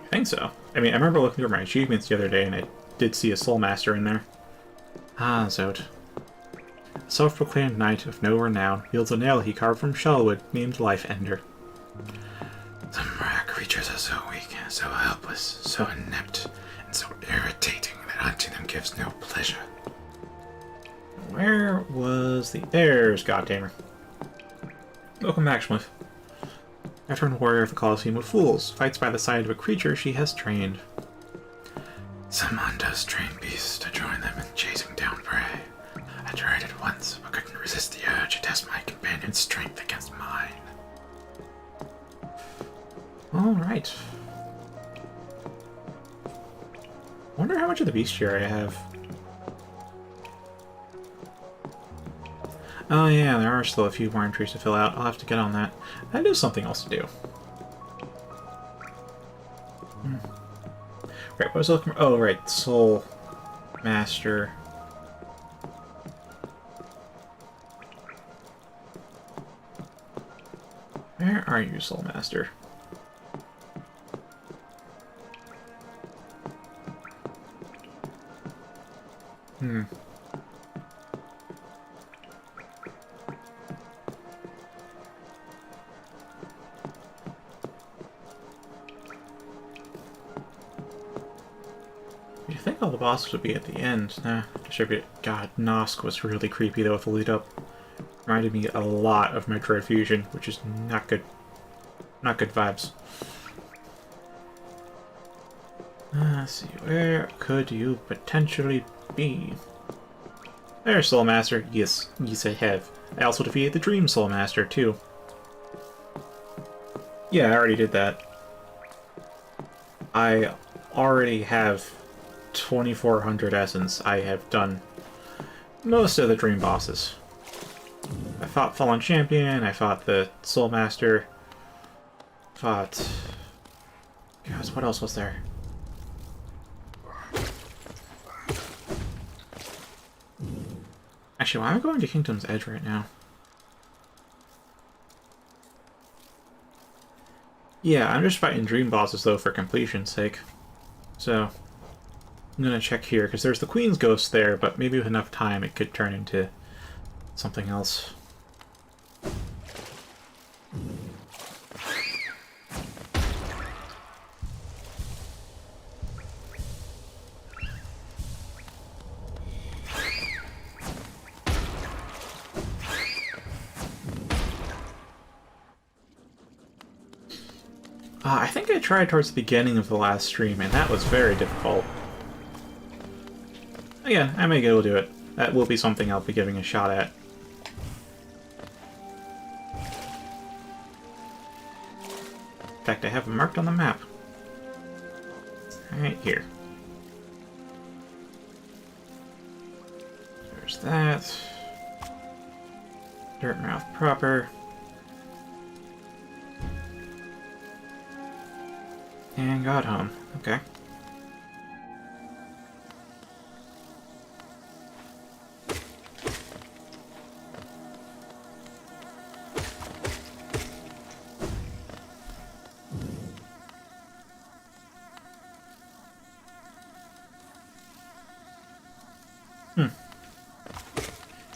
I think so. I mean, I remember looking through my achievements the other day, and I did see a Soul Master in there. Ah, Zod. Self-proclaimed knight of no renown wields a nail he carved from shellwood named Life Ender. Some rare creatures are so weak, so helpless, so inept, and so irritating that hunting them gives no pleasure. Where was the... There's Godtamer. Welcome back, Schliff. Veteran warrior of the Coliseum of Fools, fights by the side of a creature she has trained. Some hunters train beasts to join them in chasing down prey. I tried it once, but couldn't resist the urge to test my companion's strength against mine. Alright. Wonder how much of the bestiary I have. Oh yeah, there are still a few more entries to fill out. I'll have to get on that. That is something else to do. Right, what was I looking for? Oh, right, Soul Master. Where are you, Soul Master? You'd think all the bosses would be at the end. Nah, distribute. God, Nosk was really creepy though with the lead up. Reminded me a lot of Metroid Fusion, which is not good. Not good vibes. Let's see, where could you potentially be? There's Soul Master. Yes, yes I have. I also defeated the Dream Soul Master too. Yeah, I already did that. I already have 2400 essence. I have done most of the Dream bosses. I fought Fallen Champion, I fought the Soul Master, fought... Gosh, what else was there? Actually, why am I going to Kingdom's Edge right now? Yeah, I'm just fighting Dream bosses though for completion's sake. So, I'm gonna check here, because there's the Queen's Ghost there, but maybe with enough time it could turn into something else. I think I tried towards the beginning of the last stream, and that was very difficult. Again, I may be able to do it. That will be something I'll be giving a shot at. In fact, I have them marked on the map. Right here. There's that. Dirtmouth proper. And got home. Okay.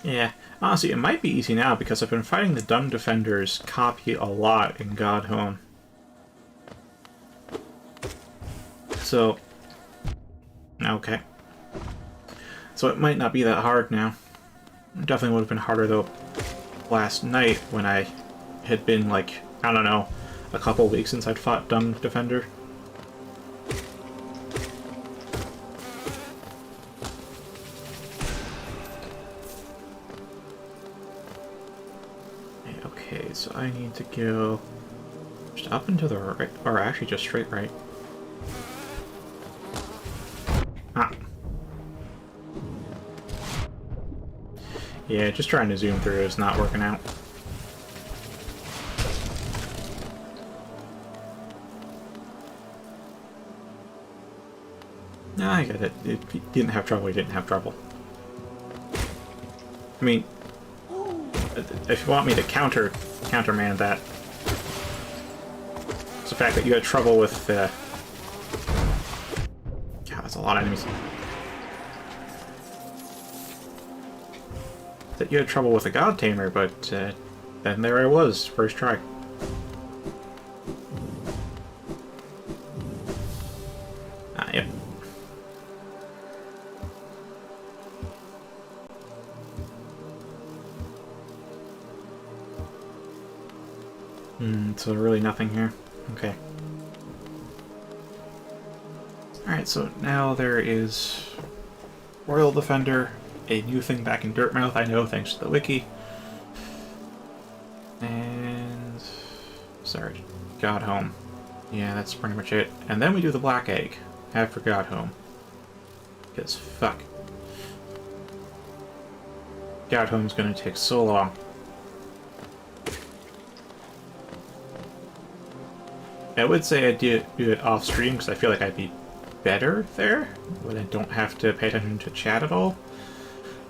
Yeah, honestly, it might be easy now because I've been fighting the Dung Defenders copy a lot in Godhome. So, okay. So it might not be that hard now. It definitely would have been harder though last night when I had been like, I don't know, a couple weeks since I'd fought Dung Defender. Okay, so I need to go just up and to the right, or actually just straight right. Ah. Yeah, just trying to zoom through is not working out. No, I get it. If you didn't have trouble, you didn't have trouble. I mean, if you want me to countermand that, it's the fact that you had trouble with, God, that's a lot of enemies. That you had trouble with the God Tamer, but then there I was, first try. Ah, yep. So really nothing here. Okay. Alright, so now there is Royal Defender, a new thing back in Dirtmouth, I know, thanks to the wiki. And... sorry, Godhome. Yeah, that's pretty much it. And then we do the Black Egg after Godhome. Because fuck. Godhome's gonna take so long. I would say I'd do it off stream because I feel like I'd be better there when I don't have to pay attention to chat at all.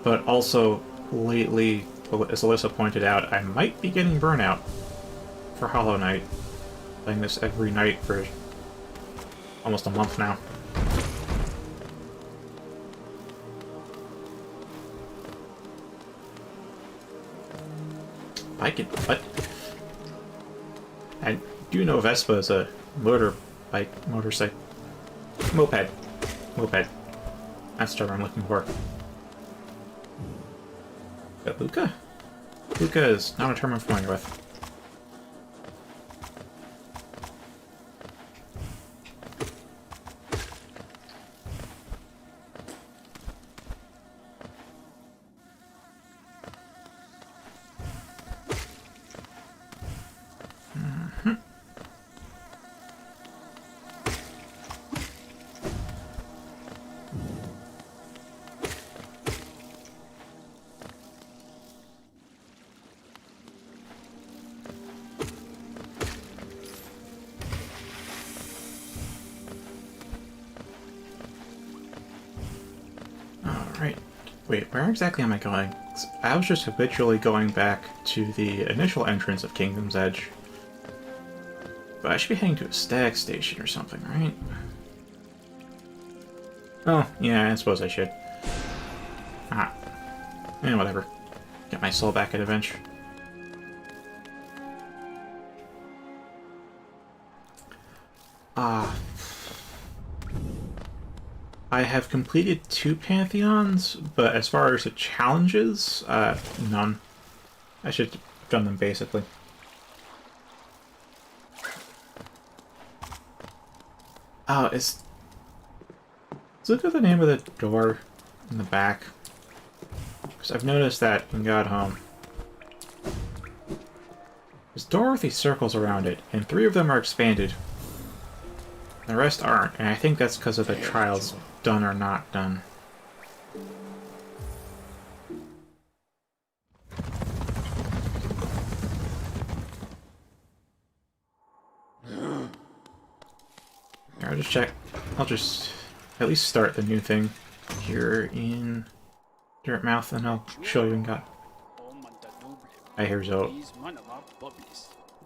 But also, lately, as Alyssa pointed out, I might be getting burnout for Hollow Knight. Playing this every night for almost a month now. I can... what? I do know Vespa is a motorcycle. Moped. That's the term I'm looking for. But Luca? Luca is not a term I'm familiar with. Alright. Wait, where exactly am I going? I was just habitually going back to the initial entrance of Kingdom's Edge. But I should be heading to a stag station or something, right? Oh, yeah, I suppose I should. Ah. Whatever. Get my soul back at a bench. I have completed 2 Pantheons, but as far as the challenges, none. I should have done them basically. Oh, let's look at the name of the door in the back. Because I've noticed that in God Home. This door with these circles around it, and 3 of them are expanded. The rest aren't, and I think that's because of the trials done or not done. I'll just check. I'll just at least start the new thing here in Dirtmouth, and I'll show you and got. I hear so.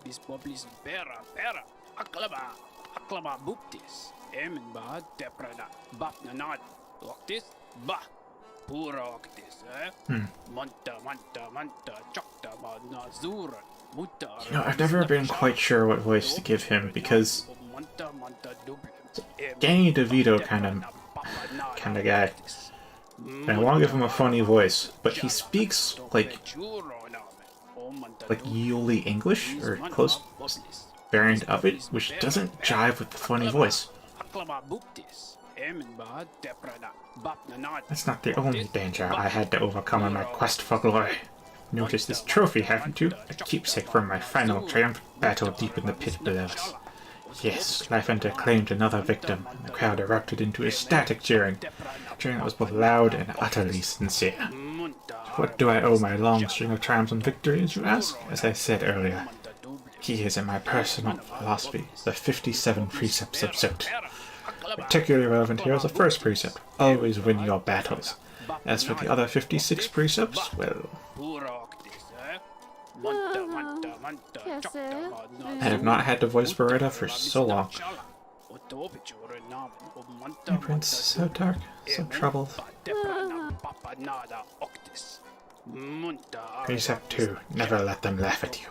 Bis boblis bera bera aklaba buptis emin ba deprana bapna not octis ba pura octis monta chokta ba nazura mutta. You know, I've never been quite sure what voice to give him because Danny DeVito kind of guy. And I want to give him a funny voice, but he speaks like Yuli English, or close variant of it, which doesn't jive with the funny voice. That's not the only danger I had to overcome in my quest for glory. Notice this trophy, haven't you? A keepsake from my final triumphant battle deep in the pit below us. Yes, Lyfenter claimed another victim, and the crowd erupted into ecstatic cheering. Cheering that was both loud and utterly sincere. What do I owe my long string of triumphs and victories, you ask? As I said earlier, key is in my personal philosophy, the 57 precepts of Zoot. Particularly relevant here is the first precept, always win your battles. As for the other 56 precepts, well... I have not had to voice Beretta for so long. My prince, so dark, so troubled. Precept 2. Never let them laugh at you.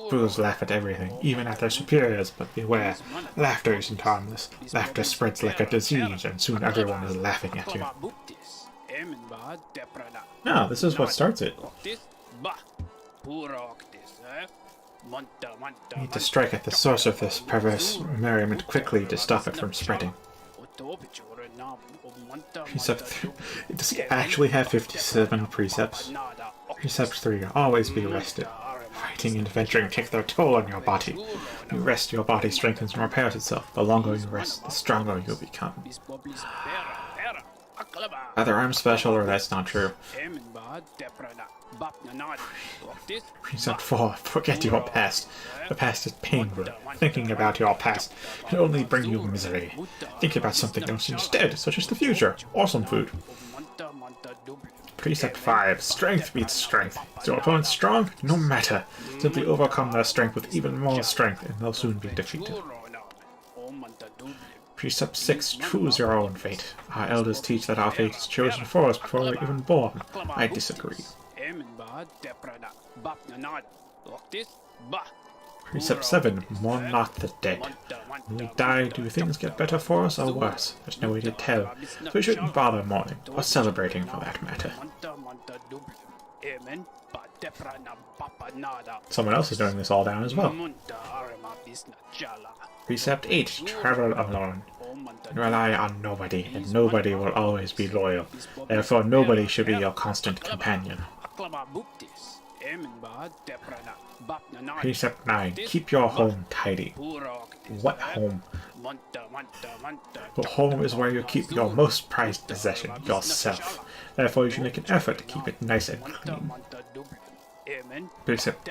Fools laugh at everything, even at their superiors, but beware. Laughter isn't harmless. Laughter spreads like a disease, and soon everyone is laughing at you. No, this is what starts it. Need to strike at the source of this perverse merriment quickly to stop it from spreading. Precept 3. Does he actually have 57 precepts? Precept 3. Always be rested. Fighting and adventuring take their toll on your body. When you rest, your body strengthens and repairs itself. The longer you rest, the stronger you'll become. Either I'm special or that's not true. Precept 4. Forget your past. The past is painful. Thinking about your past can only bring you misery. Think about something else instead, such as the future, or some food. Precept 5. Strength beats strength. Is your opponent strong? No matter. Simply overcome their strength with even more strength, and they'll soon be defeated. Precept 6. Choose your own fate. Our elders teach that our fate is chosen for us before we're even born. I disagree. Precept 7. Mourn not the dead. When we die, do things get better for us or worse? There's no way to tell, so we shouldn't bother mourning, or celebrating for that matter. Someone else is doing this all down as well. Precept 8. Travel alone. Rely on nobody, and nobody will always be loyal. Therefore, nobody should be your constant companion. Precept 9. Keep your home tidy. What home? Well, home is where you keep your most prized possession, yourself. Therefore, you should make an effort to keep it nice and clean. Precept.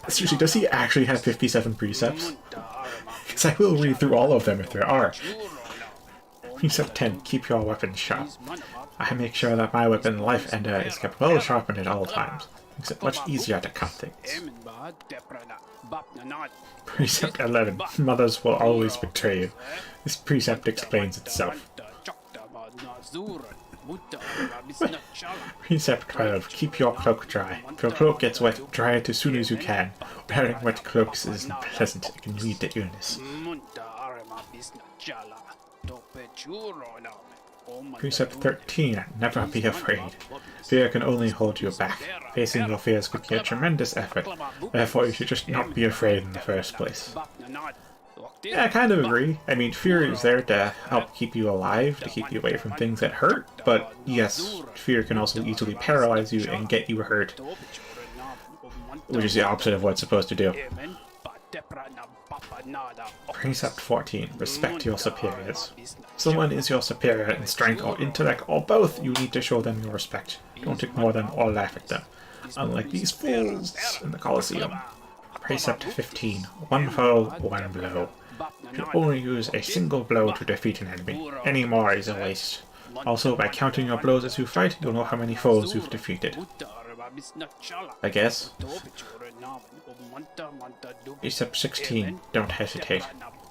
Seriously, does he actually have 57 precepts? Because I will read through all of them if there are. Precept 10. Keep your weapon sharp. I make sure that my weapon, Life Ender, is kept well sharpened at all times. Makes it much easier to cut things. Precept 11. Mothers will always betray you. This precept explains itself. Precept 12. Keep your cloak dry. If your cloak gets wet, dry it as soon as you can. Wearing wet cloaks isn't pleasant. It can lead to illness. Precept 13. Never be afraid. Fear can only hold you back. Facing your fears could be a tremendous effort. Therefore, you should just not be afraid in the first place. Yeah, I kind of agree. I mean, fear is there to help keep you alive, to keep you away from things that hurt, but yes, fear can also easily paralyze you and get you hurt, which is the opposite of what it's supposed to do. Precept 14. Respect your superiors. If someone is your superior in strength or intellect or both, you need to show them your respect. Don't ignore them or laugh at them. Unlike these fools in the Colosseum. Precept 15. One foe, one blow. You can only use a single blow to defeat an enemy. Any more is a waste. Also, by counting your blows as you fight, you'll know how many foes you've defeated. I guess. Precept 16. Don't hesitate.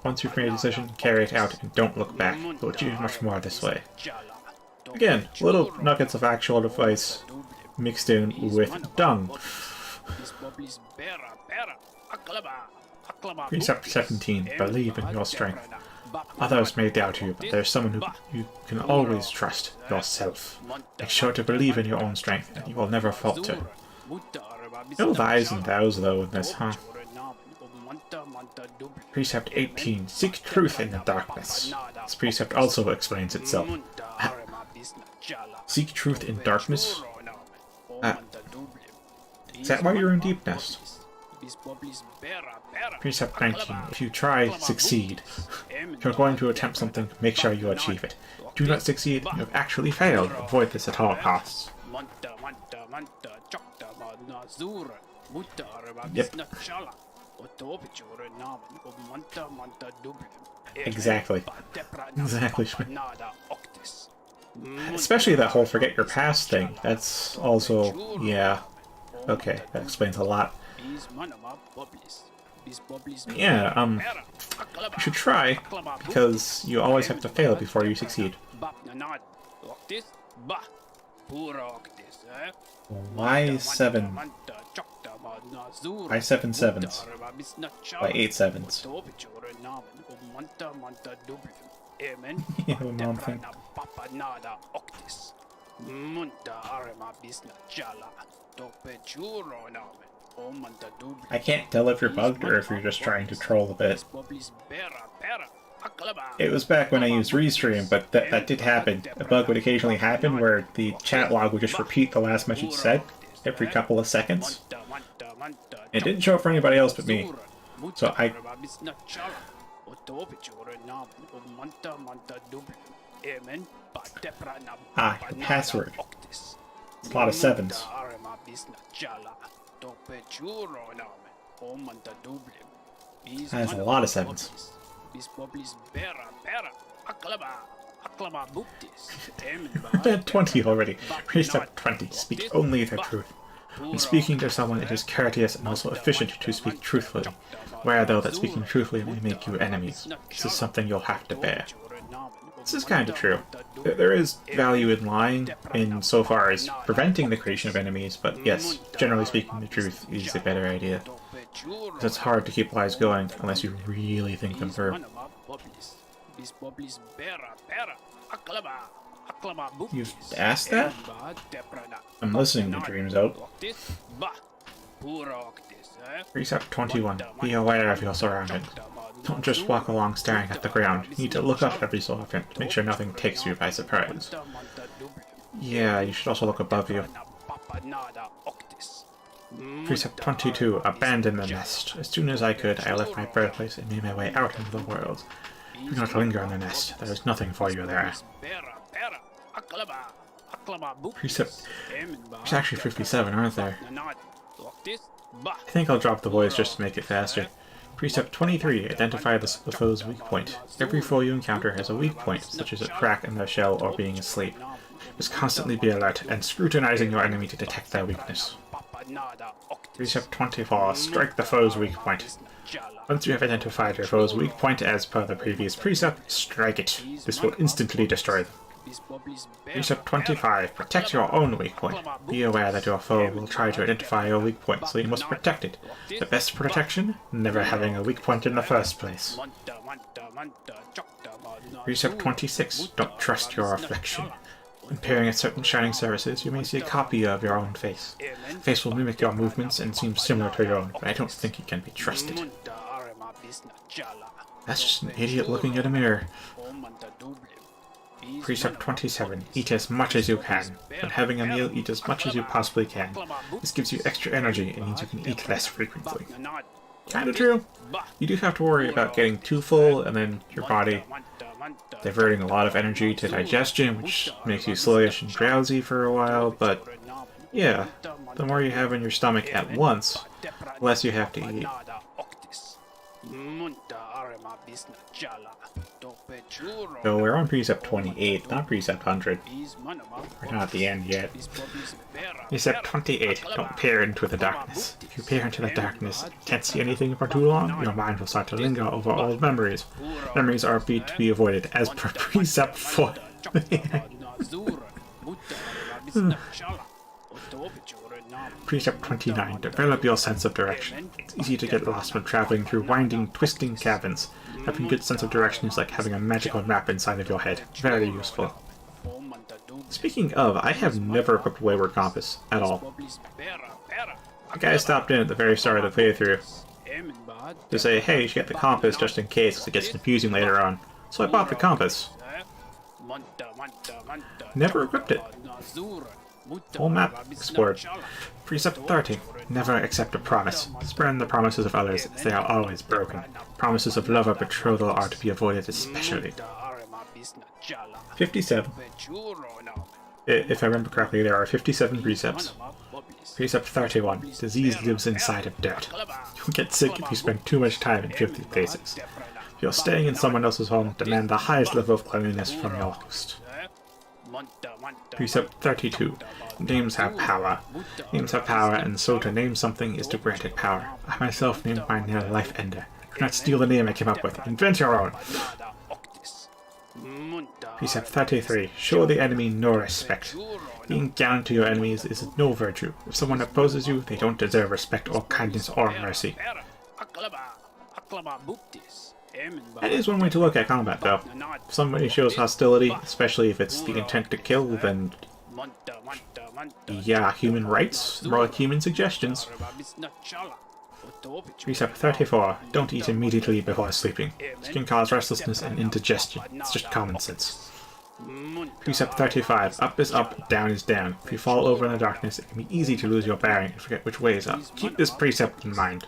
Once you've made a decision, carry it out and don't look back. You'll achieve much more this way. Again, little nuggets of actual advice mixed in with dung. Precept 17. Believe in your strength. Others may doubt you, but there's someone who you can always trust, yourself. Make sure to believe in your own strength, and you will never falter. No thys and thous, though, in this, huh? Precept 18. Seek truth in the darkness. This precept also explains itself. Seek truth in darkness? Is that why you're in Deep Nest? Precept 19. If you try, succeed. If you're going to attempt something, make sure you achieve it. Do not succeed, you have actually failed. Avoid this at all costs. Yep. Exactly. Exactly. Especially that whole forget your past thing. That's also... yeah. Okay, that explains a lot. Yeah, you should try, because you always have to fail before you succeed. Why 7? Why 7 sevens? Why 8 sevens? Yeah, mom thing. I can't tell if you're bugged or if you're just trying to troll a bit. It was back when I used Restream, but that did happen. A bug would occasionally happen where the chat log would just repeat the last message said every couple of seconds. It didn't show up for anybody else but me. So password. It's a lot of 7s. That's a lot of 7s. We're at 20 already. Precept 20. Speak only the truth. When speaking to someone, it is courteous and also efficient to speak truthfully. Aware, though, that speaking truthfully may make you enemies. This is something you'll have to bear. This is kind of true. There is value in lying insofar as preventing the creation of enemies, but yes, generally speaking, the truth is a better idea. Because it's hard to keep lies going unless you really think them through. You've asked that? I'm listening to Dreams Out. Precept 21. Be aware of your surroundings. Don't just walk along staring at the ground. You need to look up every so often to make sure nothing takes you by surprise. Yeah, you should also look above you. Precept 22. Abandon the nest. As soon as I could, I left my birthplace and made my way out into the world. Do not linger in the nest. There is nothing for you there. Precept... There's actually 57, aren't there? I think I'll drop the voice just to make it faster. Precept 23. Identify the foe's weak point. Every foe you encounter has a weak point, such as a crack in their shell or being asleep. Just constantly be alert and scrutinizing your enemy to detect their weakness. Precept 24. Strike the foe's weak point. Once you have identified your foe's weak point as per the previous precept, strike it. This will instantly destroy them. Precept 25. Protect your own weak point. Be aware that your foe will try to identify your weak point, so you must protect it. The best protection? Never having a weak point in the first place. Precept 26. Don't trust your reflection. When peering at certain shining surfaces, you may see a copy of your own face. The face will mimic your movements and seem similar to your own, but I don't think it can be trusted. That's just an idiot looking at a mirror. Precept 27. Eat as much as you can. When having a meal, eat as much as you possibly can. This gives you extra energy and means you can eat less frequently. Kinda true. You do have to worry about getting too full and then your body diverting a lot of energy to digestion, which makes you sluggish and drowsy for a while, but yeah, the more you have in your stomach at once, the less you have to eat. So we're on Precept 28, not Precept 100. We're not at the end yet. Precept 28, don't peer into the darkness. If you peer into the darkness and can't see anything for too long, your mind will start to linger over old memories. Memories are to be avoided as per Precept 4. Precept 29. Develop your sense of direction. It's easy to get lost when traveling through winding, twisting cabins. Having a good sense of direction is like having a magical map inside of your head. Very useful. Speaking of, I have never equipped Wayward Compass at all. A guy stopped in at the very start of the playthrough to say, hey, you should get the compass just in case because it gets confusing later on. So I bought the compass. Never equipped it. Full map explored. Precept 30. Never accept a promise. Spurn the promises of others, as they are always broken. Promises of love or betrothal are to be avoided especially. 57. If I remember correctly, there are 57 precepts. Precept 31. Disease lives inside of dirt. You'll get sick if you spend too much time in filthy places. If you're staying in someone else's home, demand the highest level of cleanliness from your host. Precept 32. Names have power. Names have power, and so to name something is to grant it power. I myself named mine near Life Ender. Do not steal the name I came up with. Invent your own. Precept 33. Show the enemy no respect. Being gallant to your enemies is no virtue. If someone opposes you, they don't deserve respect or kindness or mercy. That is one way to look at combat, though. If somebody shows hostility, especially if it's the intent to kill, then yeah, human rights, more like human suggestions. Precept 34. Don't eat immediately before sleeping. This can cause restlessness and indigestion. It's just common sense. Precept 35. Up is up, down is down. If you fall over in the darkness, it can be easy to lose your bearing and forget which way is up. Keep this precept in mind.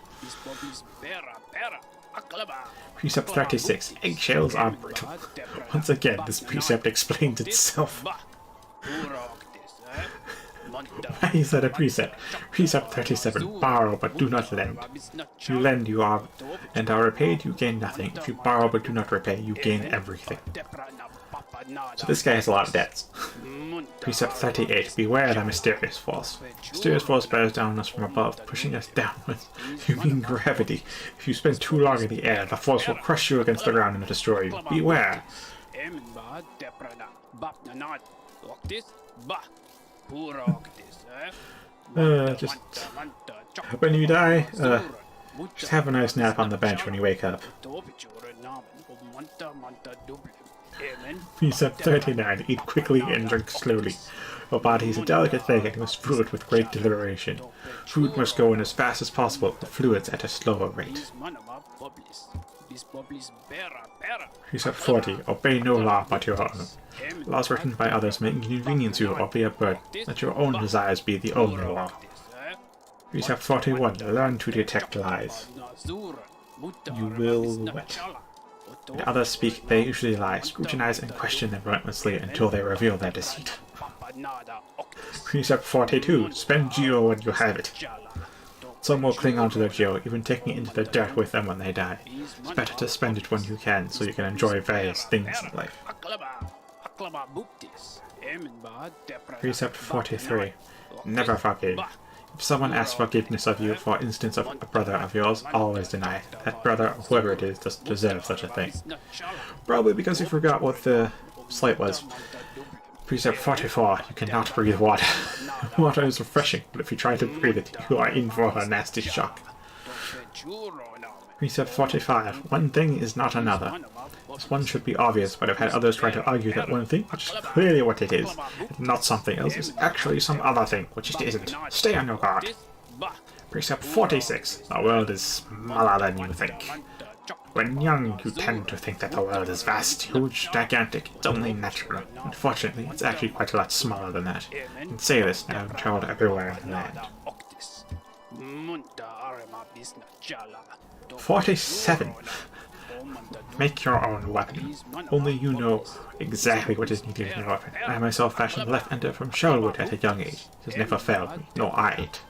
Precept 36. Eggshells are brittle. Once again, this precept explains itself. Why is that a precept? Precept 37. Borrow but do not lend. If you lend, you are and are repaid, you gain nothing. If you borrow but do not repay, you gain everything. So this guy has a lot of debts. Precept 38. Beware the mysterious force. Mysterious force bears down on us from above, pushing us downwards. You mean gravity. If you spend too long in the air, the force will crush you against the ground and destroy you. Beware! Just when you die, just have a nice nap on the bench when you wake up. Precept 39. Eat quickly and drink slowly. Your body is a delicate thing and must fluid with great deliberation. Food must go in as fast as possible, but fluids at a slower rate. Precept 40. Obey no law but your own. Laws written by others may inconvenience you or be a burden. Let your own desires be the only law. Precept 41. Learn to detect lies. You will what? When others speak, they usually lie. Scrutinize and question them relentlessly until they reveal their deceit. Precept 42. Spend geo when you have it. Some will cling onto their geo, even taking it into the dirt with them when they die. It's better to spend it when you can, so you can enjoy various things in life. Precept 43. Never forgive. If someone asks forgiveness of you, for instance of a brother of yours, always deny it. That brother, or whoever it is, doesn't deserve such a thing. Probably because you forgot what the slight was. Precept 44. You cannot breathe water. Water is refreshing, but if you try to breathe it, you are in for a nasty shock. Precept 45. One thing is not another. This one should be obvious, but I've had others try to argue that one thing, which is clearly what it is, and not something else, is actually some other thing, which it isn't. Stay on your guard. Precept 46. The world is smaller than you think. When young, you tend to think that the world is vast, huge, gigantic. It's only natural. Unfortunately, it's actually quite a lot smaller than that. I can say this now, I've traveled everywhere in the land. 47. Make your own weapon. Only you know exactly what is needed in your weapon. I myself fashioned the left-hander from Sherwood at a young age. It has never failed me. No, I ain't.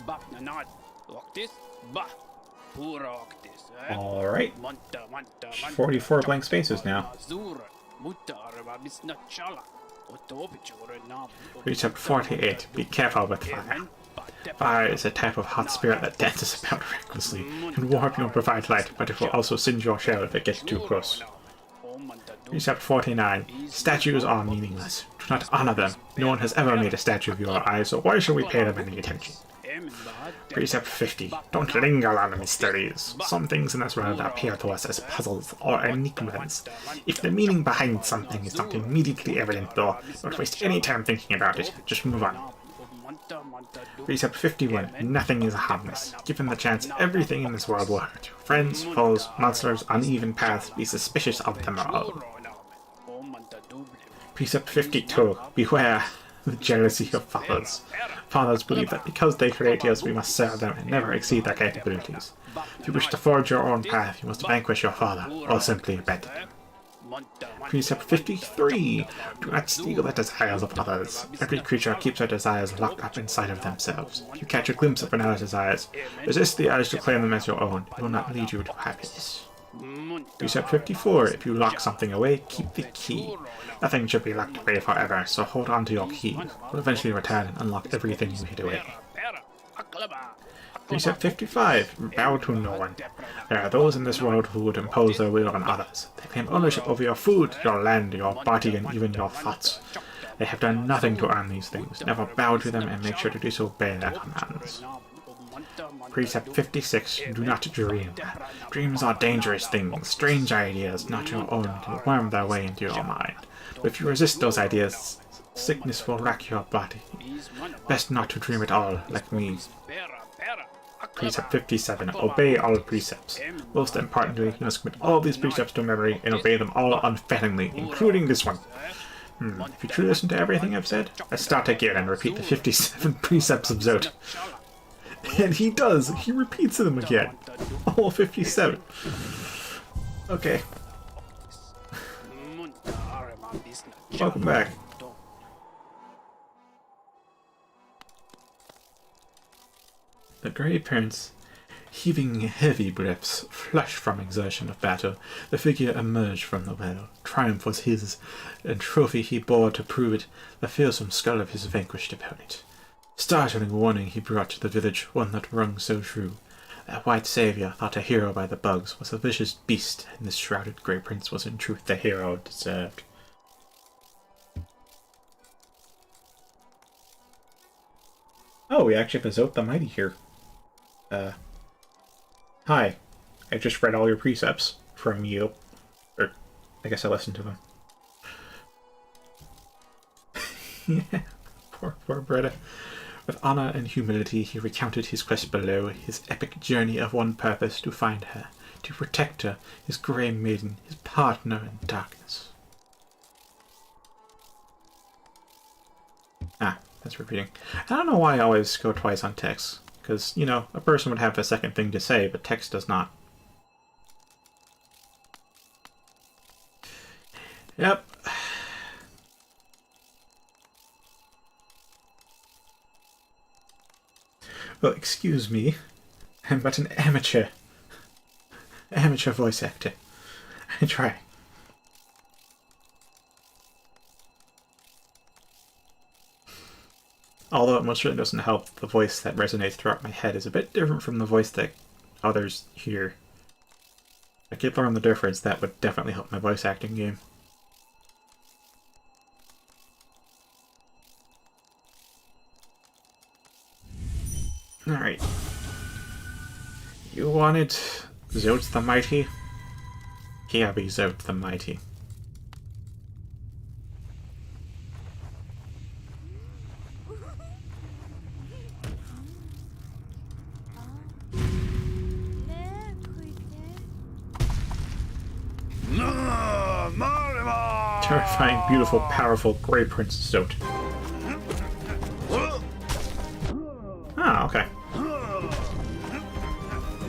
Alright. 44 blank spaces now. Precept 48. Be careful with fire. Fire is a type of hot spirit that dances about recklessly. Can warp you and provide light, but it will also singe your shell if it gets too close. Precept 49. Statues are meaningless. Do not honor them. No one has ever made a statue of your eyes, so why should we pay them any attention? Precept 50. Don't linger on the mysteries. Some things in this world appear to us as puzzles or enigmas. If the meaning behind something is not immediately evident, though, don't waste any time thinking about it. Just move on. Precept 51. Nothing is harmless. Given the chance, everything in this world will hurt you. Friends, foes, monsters, uneven paths, be suspicious of them all. Precept 52. Beware the jealousy of fathers. Fathers believe that because they create us, we must serve them and never exceed their capabilities. If you wish to forge your own path, you must vanquish your father, or simply abandon him. Precept 53. Do not steal the desires of others. Every creature keeps their desires locked up inside of themselves. If you catch a glimpse of another's desires, resist the urge to claim them as your own. It will not lead you to happiness. Precept 54. If you lock something away, keep the key. Nothing should be locked away forever, so hold on to your key. It will eventually return and unlock everything you hid away. Precept 55. Bow to no one. There are those in this world who would impose their will on others. They claim ownership over your food, your land, your body, and even your thoughts. They have done nothing to earn these things. Never bow to them and make sure to disobey their commands. Precept 56. Do not dream. Dreams are dangerous things. Strange ideas, not your own, can worm their way into your mind. But if you resist those ideas, sickness will rack your body. Best not to dream at all, like me. Precept 57. Obey all precepts. Most importantly, you must commit all these precepts to memory and obey them all unfailingly, including this one. If you truly listen to everything I've said, let's start again and repeat the 57 precepts of Zod. And he does! He repeats them again! All 57. Okay. Welcome back. The Grey Prince, heaving heavy breaths, flushed from exertion of battle, the figure emerged from the well. Triumph was his, and trophy he bore to prove it, the fearsome skull of his vanquished opponent. Startling warning he brought to the village, one that rung so true. That white saviour, thought a hero by the bugs, was a vicious beast, and this shrouded Grey Prince was in truth the hero deserved. Oh, we actually have a Zote the Mighty here. Hi. I just read all your precepts from you. Or, I guess I listened to them. Yeah, poor Bretta. With honor and humility, he recounted his quest below, his epic journey of one purpose, to find her, to protect her, his grey maiden, his partner in darkness. Ah, that's repeating. I don't know why I always go twice on text, because, you know, a person would have a second thing to say, but text does not. Yep. Well, excuse me, I'm but an amateur voice actor. I try. Although it most certainly doesn't help, the voice that resonates throughout my head is a bit different from the voice that others hear. If I could learn the difference, that would definitely help my voice acting game. Alright. You wanted Zote the Mighty? Here be Zote the Mighty. terrifying, beautiful, powerful Grey Prince Zote. Ah, okay.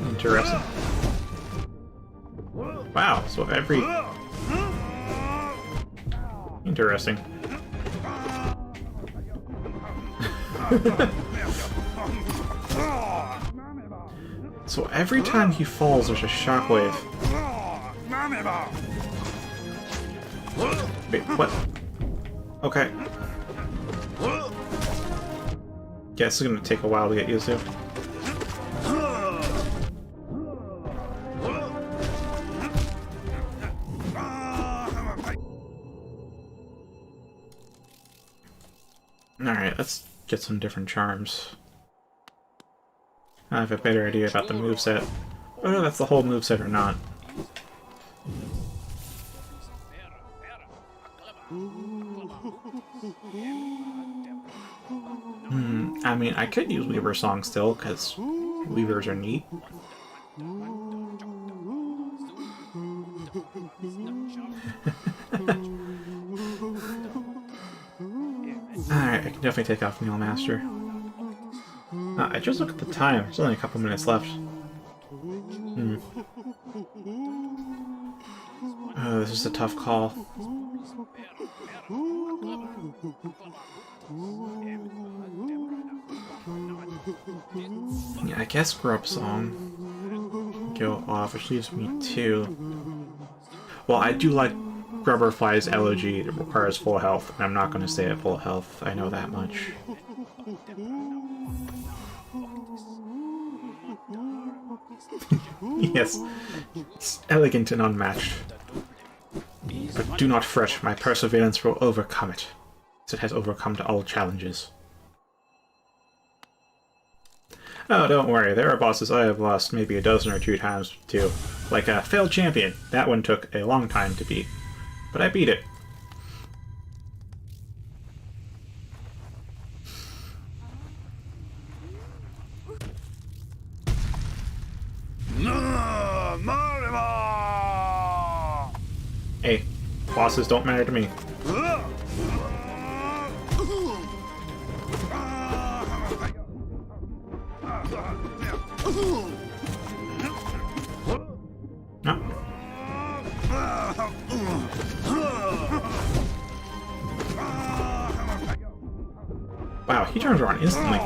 Interesting. Wow, so every... Interesting. So every time he falls, there's a shockwave. Wait, what? Okay. Guess it's gonna take a while to get used to. Alright, let's get some different charms. I have a better idea about the moveset. Whether that's the whole moveset or not. I mean, I could use Weaver Song still, because Weavers are neat. Alright, I can definitely take off Meal Master. I just look at the time. There's only a couple minutes left. Oh, this is a tough call. Yeah, I guess Grub Song go off, which leaves me two. Well, I do like Grubberfly's Elegy. It requires full health, and I'm not going to stay at full health. I know that much. Yes, it's elegant and unmatched. But do not fret, my perseverance will overcome it, as it has overcome all challenges. Oh, don't worry, there are bosses I have lost maybe a dozen or two times too. Like a failed champion. That one took a long time to beat. But I beat it. Hey, bosses don't matter to me. No. Wow, he turns around instantly.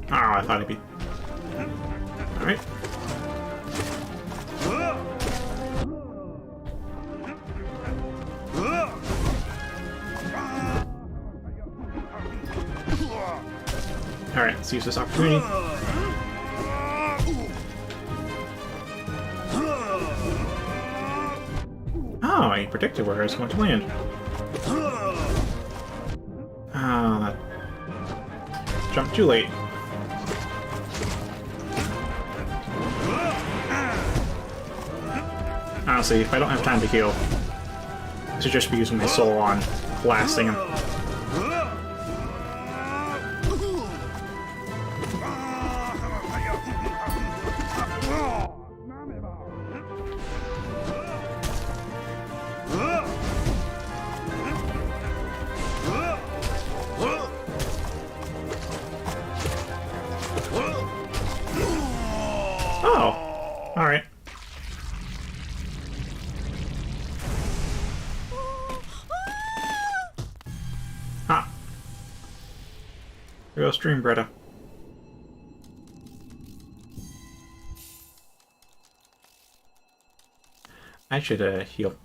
Oh, I thought he'd be... Alright. Alright, let's use this opportunity. Oh, I predicted where I was going to land. Ah, jumped too late. Honestly, if I don't have time to heal, I should just be using my soul on blasting him. Oh, alright. Ah. Here goes Dream Bretta. I should heal.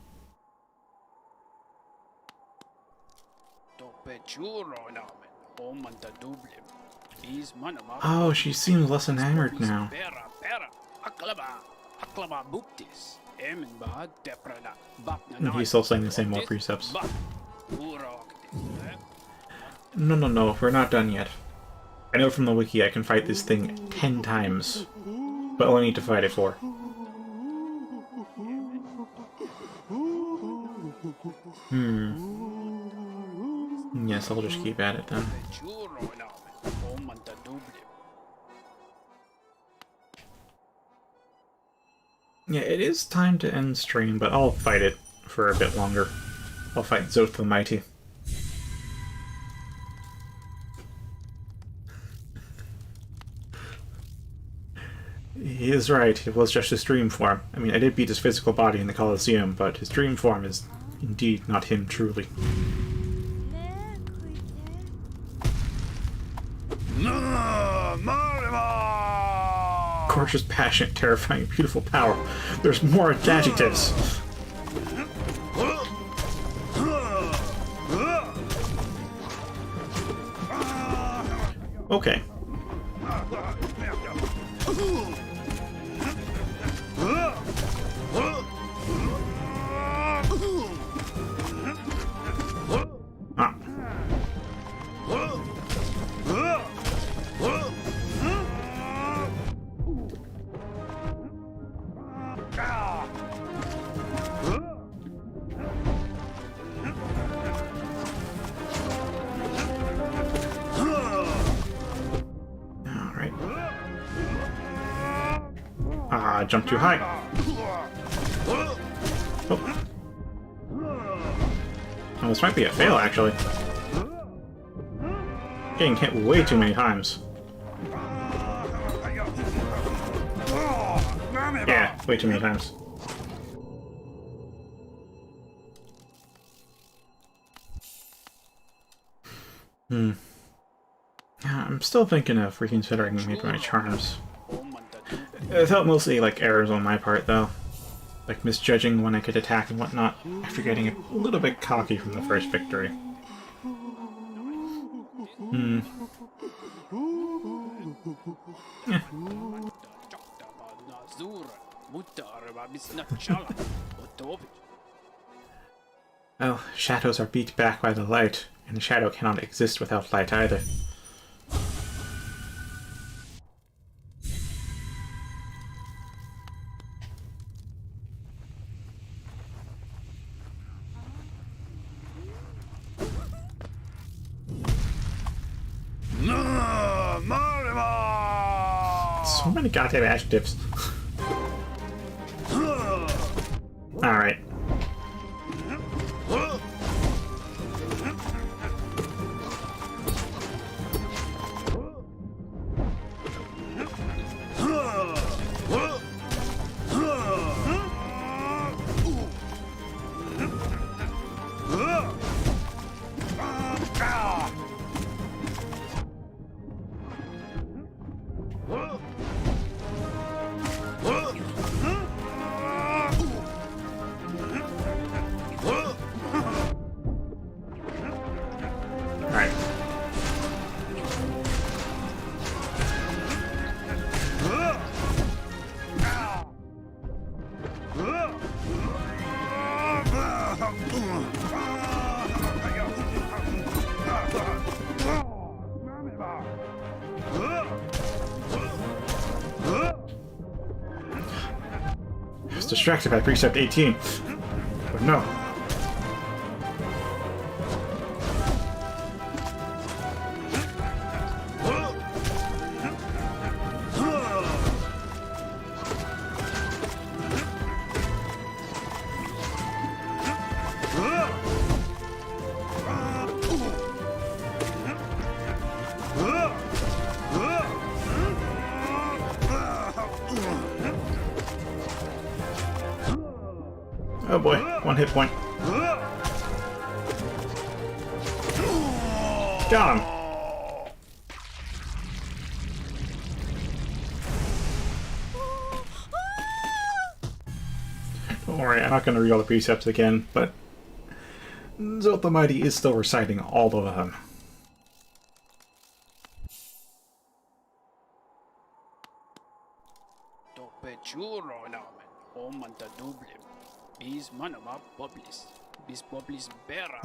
Oh, she seems less enamored now. And he's still saying the same old precepts. No, we're not done yet. I know from the wiki I can fight this thing 10 times, but all I need to fight it for. Yes, I'll just keep at it then. manta double. Yeah, it is time to end stream, but I'll fight it for a bit longer. I'll fight Zoth the Mighty. He is right, it was just his dream form. I mean, I did beat his physical body in the Colosseum, but his dream form is indeed not him truly. Gorgeous, passionate, terrifying, beautiful power. There's more adjectives. Okay. Ah. Alright. Ah, jump too high. Oh. Oh, this might be a fail, actually. Getting hit way too many times. Yeah, way too many times. Yeah, I'm still thinking of reconsidering maybe my charms. I felt mostly like errors on my part, though. Like misjudging when I could attack and whatnot, after getting a little bit cocky from the first victory. Yeah. Well, shadows are beat back by the light, and the shadow cannot exist without light either. So many goddamn adjectives. Alright. I was distracted by Precept 18. But no. Oh boy, one hit point. Got him! Don't worry, I'm not going to read all the precepts again, but Zoth the Mighty is still reciting all of them.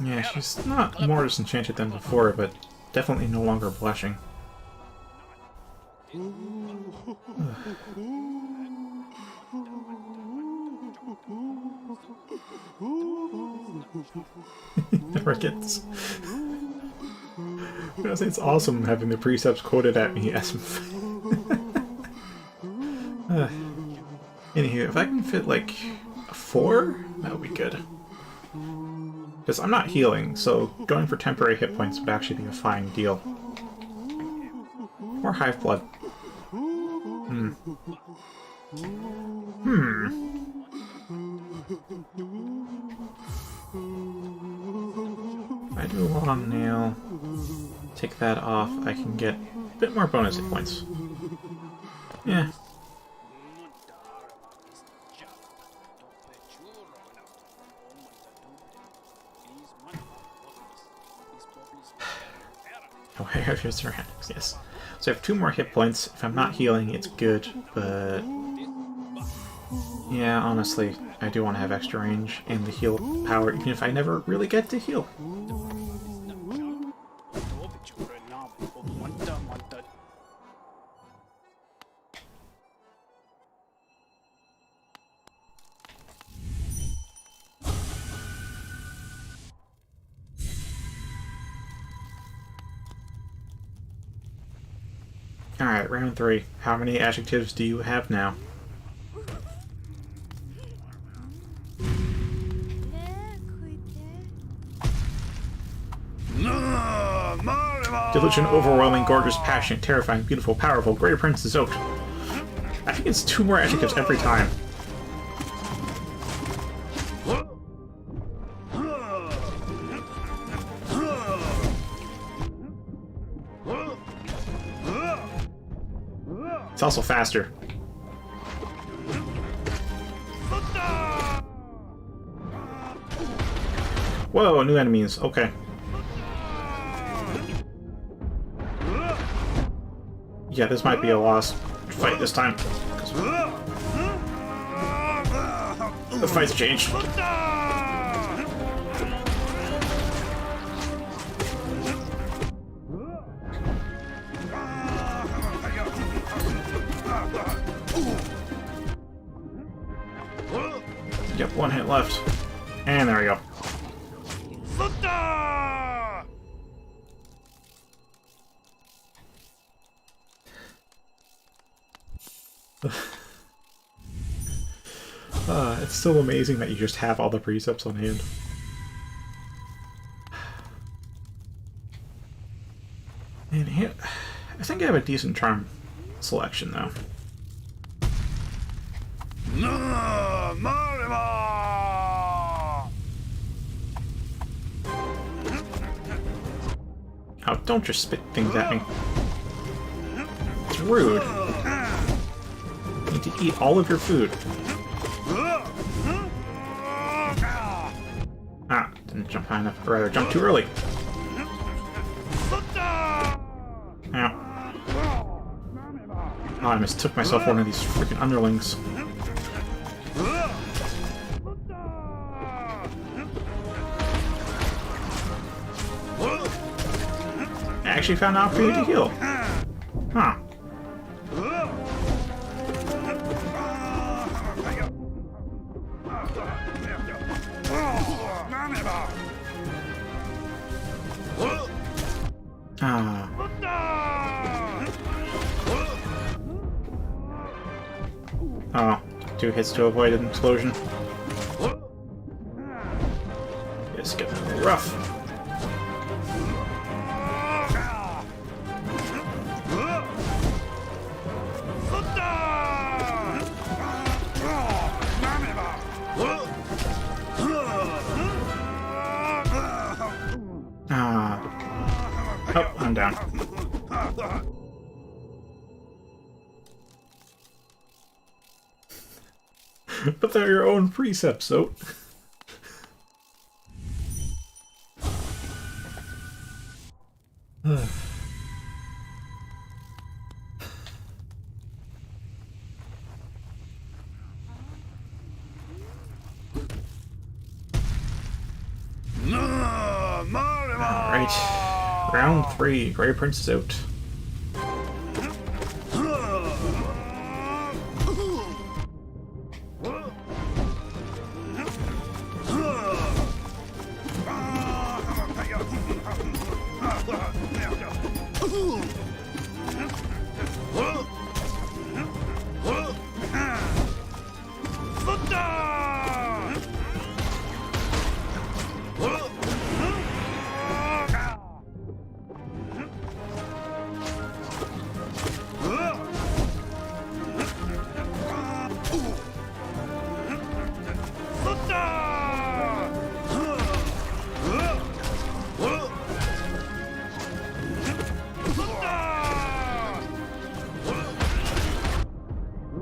Yeah, she's not more disenchanted than before, but definitely no longer blushing. Never gets. gonna say it's awesome having the precepts quoted at me as. Anywho, if I can fit like a 4, that would be good. Because I'm not healing, so going for temporary hit points would actually be a fine deal. Or hive blood. If I do a long nail, take that off, I can get a bit more bonus hit points. Yeah. Oh, I have your ceramics, yes. So I have 2 more hit points. If I'm not healing, it's good, but... yeah, honestly, I do want to have extra range and the heal power, even if I never really get to heal. Alright, round 3. How many adjectives do you have now? Delusion, overwhelming, gorgeous, passionate, terrifying, beautiful, powerful, greater prince is oaked. I think it's 2 more adjectives every time. It's also faster. Whoa, new enemies. Okay. Yeah, this might be a lost fight this time. The fight's changed. Yep, 1 hit left. And there we go. It's still amazing that you just have all the precepts on hand. And here, I think I have a decent charm selection, though. Oh, don't just spit things at me. It's rude. You need to eat all of your food. Ah, didn't jump high enough. Or rather, jumped too early. Ow. Oh, I mistook myself for one of these freaking underlings. I actually found an opportunity to heal. Huh. Oh, 2 hits to avoid an explosion. It's getting rough. Oh, I'm down. But they're your own precepts, so. Alright. Round 3. Grey Prince is out.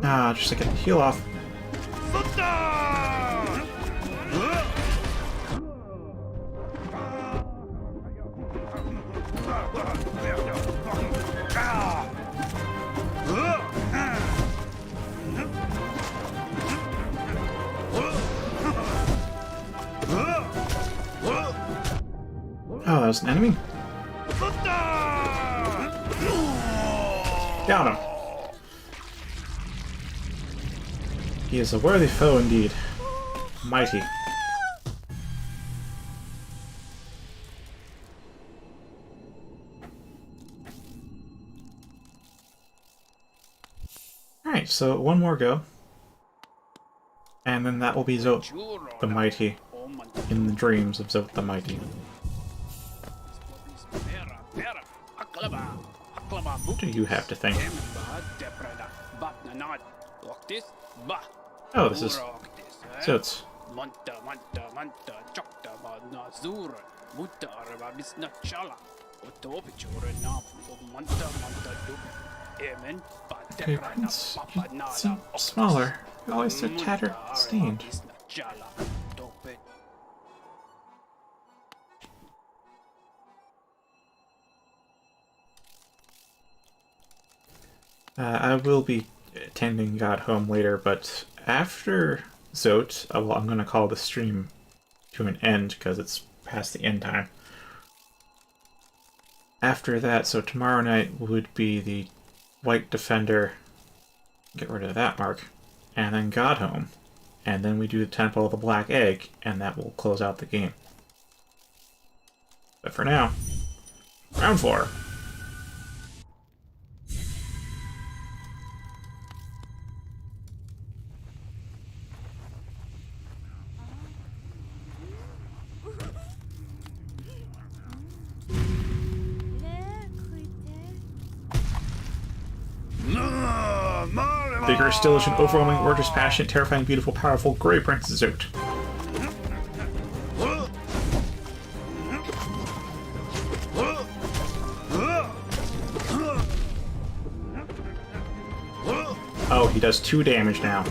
Just to get the heal off. Oh, that was an enemy? Got him. He is a worthy foe indeed. Mighty. Alright, so one more go. And then that will be Zote the Mighty in the dreams of Zote the Mighty. What do you have to think? Oh, this is Zote's. Okay, Prince, you seem smaller. You're always so tattered and stained. I will be attending God home later, but after Zote, well, I'm going to call the stream to an end because it's past the end time. After that, so tomorrow night would be the White Defender, get rid of that mark, and then God home, and then we do the Temple of the Black Egg, and that will close out the game. But for now, round 4. Vigorous, diligent, overwhelming, gorgeous, passionate, terrifying, beautiful, powerful, Grey Prince Zote. Oh, he does 2 damage now.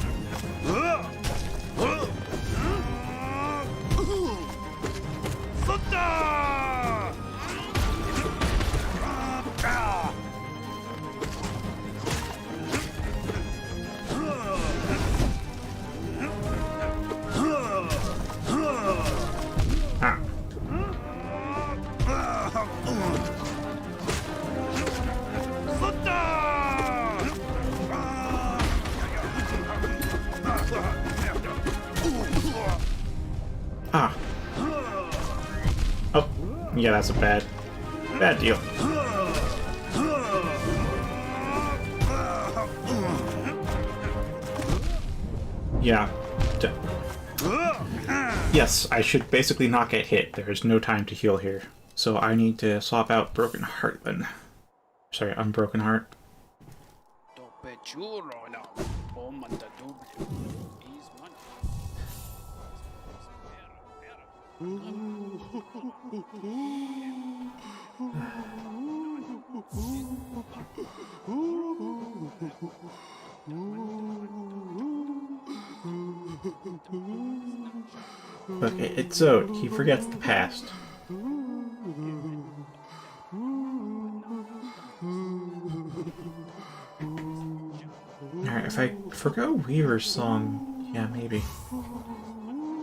Oh, yeah, that's a bad deal. Yeah. Yes, I should basically not get hit. There is no time to heal here. So I need to swap out Broken Heart then. Sorry, Unbroken Heart. But it's Zote. He forgets the past. Alright, if I forgo Weaver's song, yeah, maybe.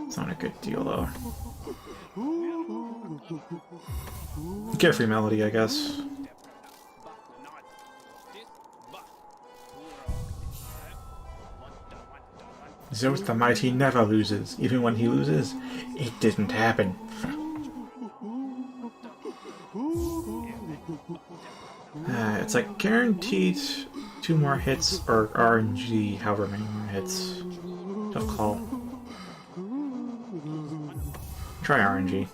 It's not a good deal, though. Carefree melody, I guess. Zote the Mighty never loses. Even when he loses, it didn't happen. It's like guaranteed 2 more hits or RNG, however many more hits. Tough call. Try RNG.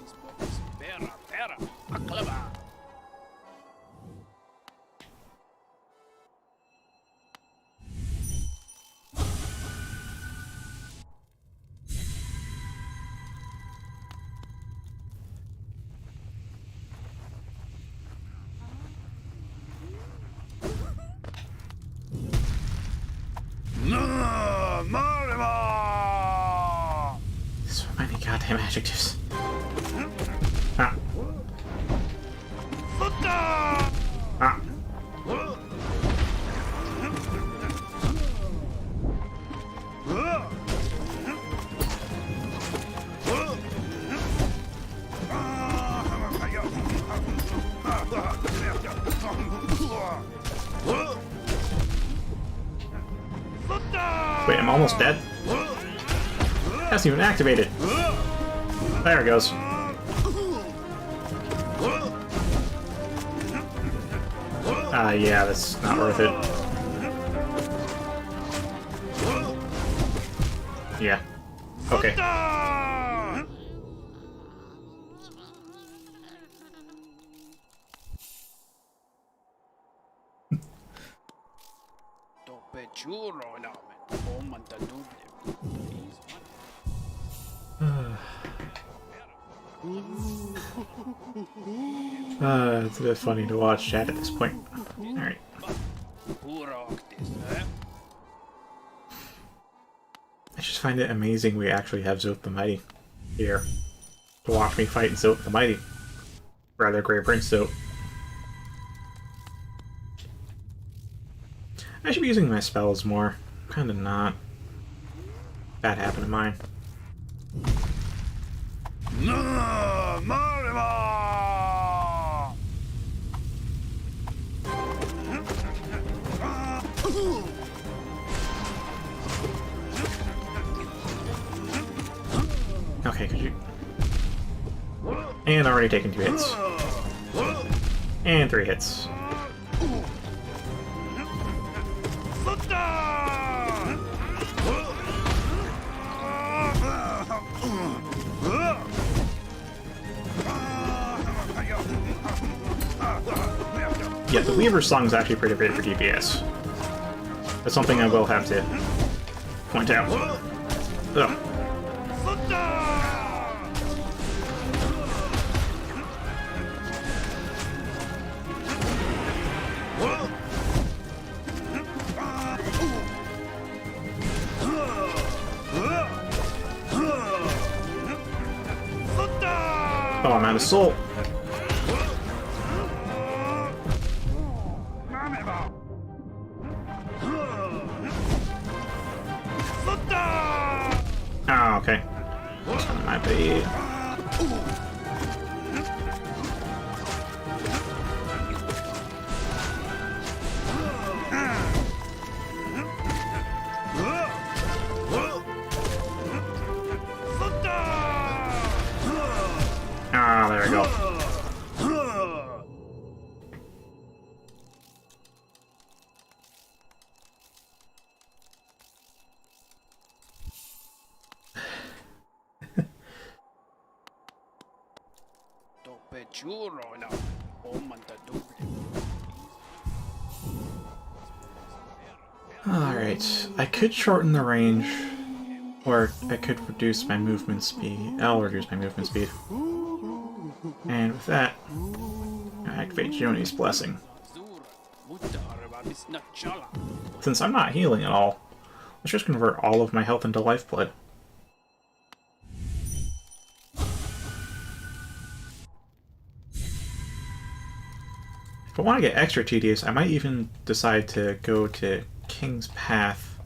Goddamn adjectives. Ah. Ah. Wait, I'm almost dead? Hasn't even activated. There it goes. Yeah, that's not worth it. Yeah. Okay. It's a bit funny to watch chat at this point. Alright. I just find it amazing we actually have Zoth the Mighty here to watch me fight Zoth the Mighty. Rather, Grey Prince Zoth. I should be using my spells more. Kinda not. That happened to mine. Okay, could you... And already taken 2 hits. And 3 hits. Yeah, the Weaver song is actually pretty great for DPS. That's something I will have to point out. Ugh. Oh, I'm out of soul. Oh, okay. This one might be... Ah, there we go. Alright, I could shorten the range, or I could reduce my movement speed. I'll reduce my movement speed. And with that, I activate Joni's Blessing. Since I'm not healing at all, let's just convert all of my health into lifeblood. If I want to get extra tedious, I might even decide to go to King's Path.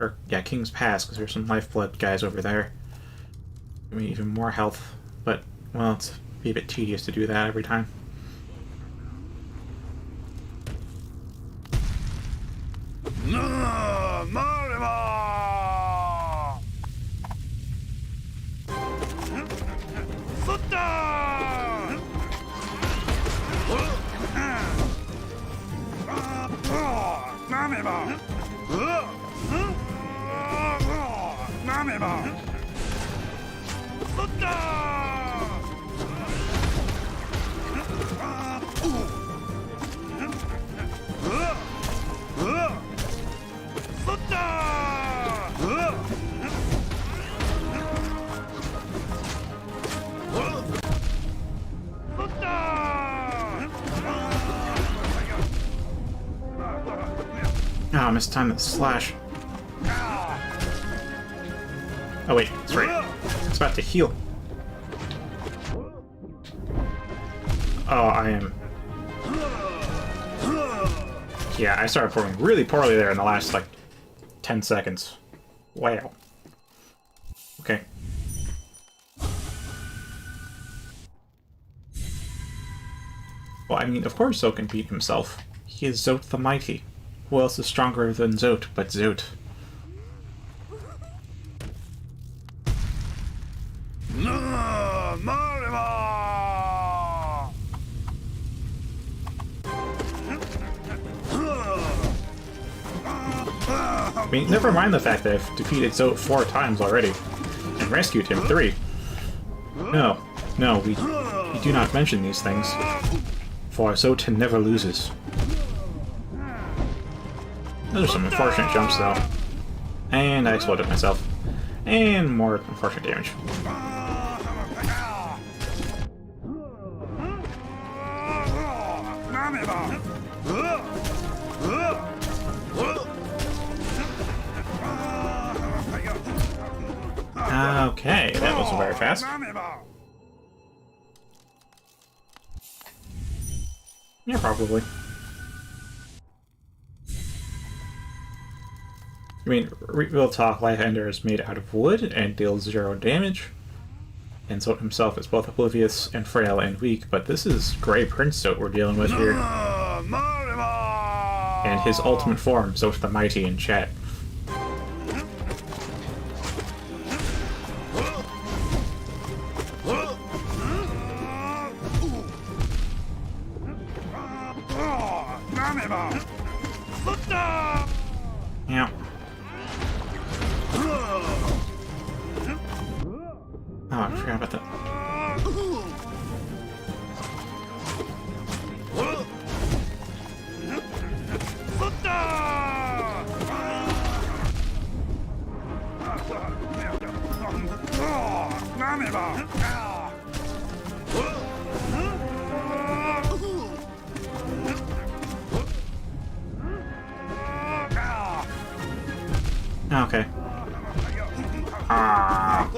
Or, yeah, King's Pass, because there's some lifeblood guys over there. Give me even more health, but, well, it's be a bit tedious to do that every time. Oh, I missed time to slash. Oh wait, that's right. It's about to heal. Oh, I am... Yeah, I started performing really poorly there in the last, like, 10 seconds. Wow. Okay. Well, I mean, of course Zote can beat himself. He is Zote the Mighty. Who else is stronger than Zote but Zote? I mean, never mind the fact that I've defeated Zote 4 times already, and rescued him 3. No, we do not mention these things, for Zote never loses. Those are some unfortunate jumps, though. And I exploded myself. And more unfortunate damage. Okay, that was very fast. Yeah, probably. I mean, real talk, Life Ender is made out of wood and deals 0 damage. And Zote himself is both oblivious and frail and weak, but this is Grey Prince Zote we're dealing with here. And his ultimate form, Zote the Mighty, in chat. Yeah. Oh, I forgot about that. Okay. Ah.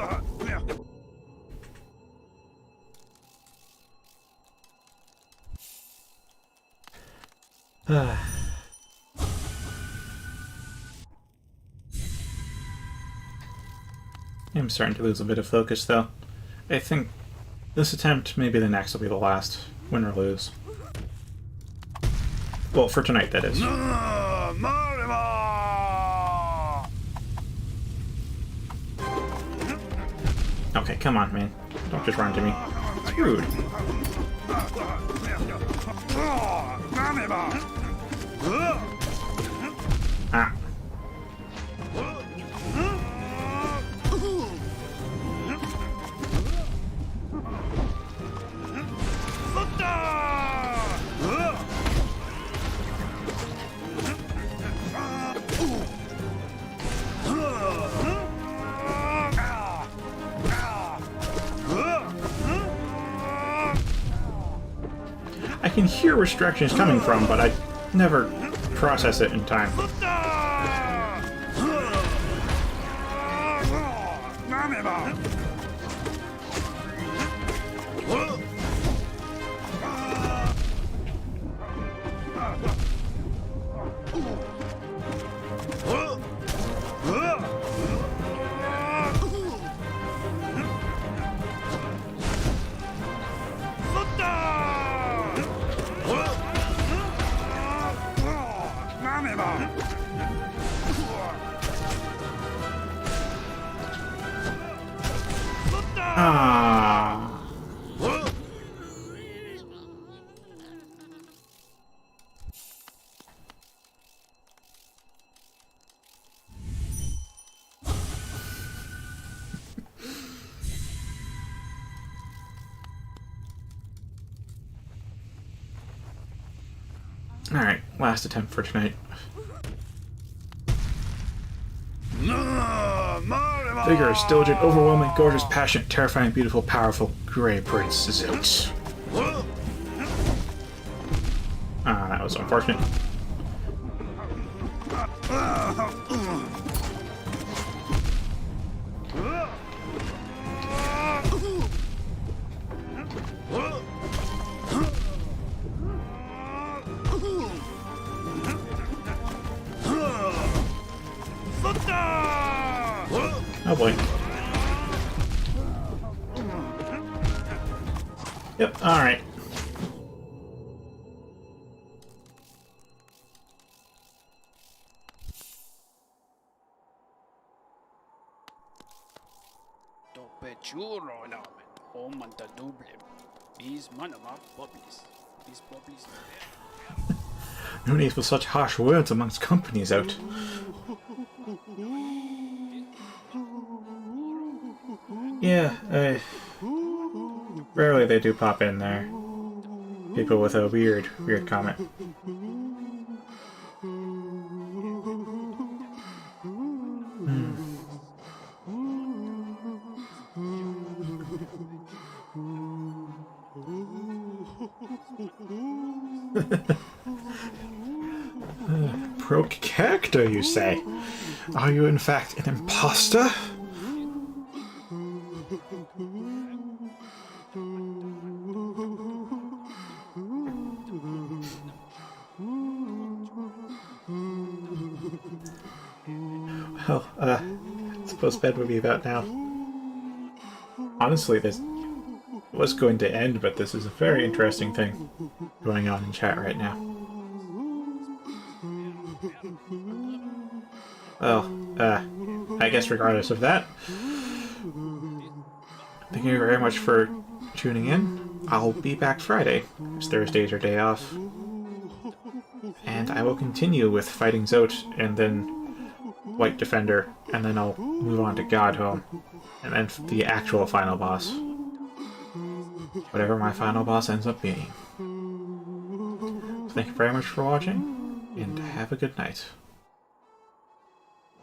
I'm starting to lose a bit of focus, though. I think this attempt, maybe the next, will be the last. Win or lose. Well, for tonight, that is. Okay, come on, man. Don't just run to me. It's rude. Ah. I can hear where Distraction is coming from, but I never process it in time. Ah. Alright, last attempt for tonight. Vigorous, diligent, overwhelming, gorgeous, passionate, terrifying, beautiful, powerful, Grey Prince Zote. Ah, that was unfortunate. Oh boy. Yep, alright. Topechuro namin. O manta duble. Bis manama bubblies. Bis bubblies. No need for such harsh words amongst companies out. Yeah, rarely they do pop in there. People with a weird comment. Broke character, you say? Are you in fact an imposter? Well, I suppose bed would be about now. Honestly, this was going to end, but this is a very interesting thing going on in chat right now. Well, I guess regardless of that, thank you very much for tuning in. I'll be back Friday, as Thursdays are day off. And I will continue with fighting Zote, and then White Defender, and then I'll move on to Godhome, and then the actual final boss. Whatever my final boss ends up being. Thank you very much for watching, and have a good night.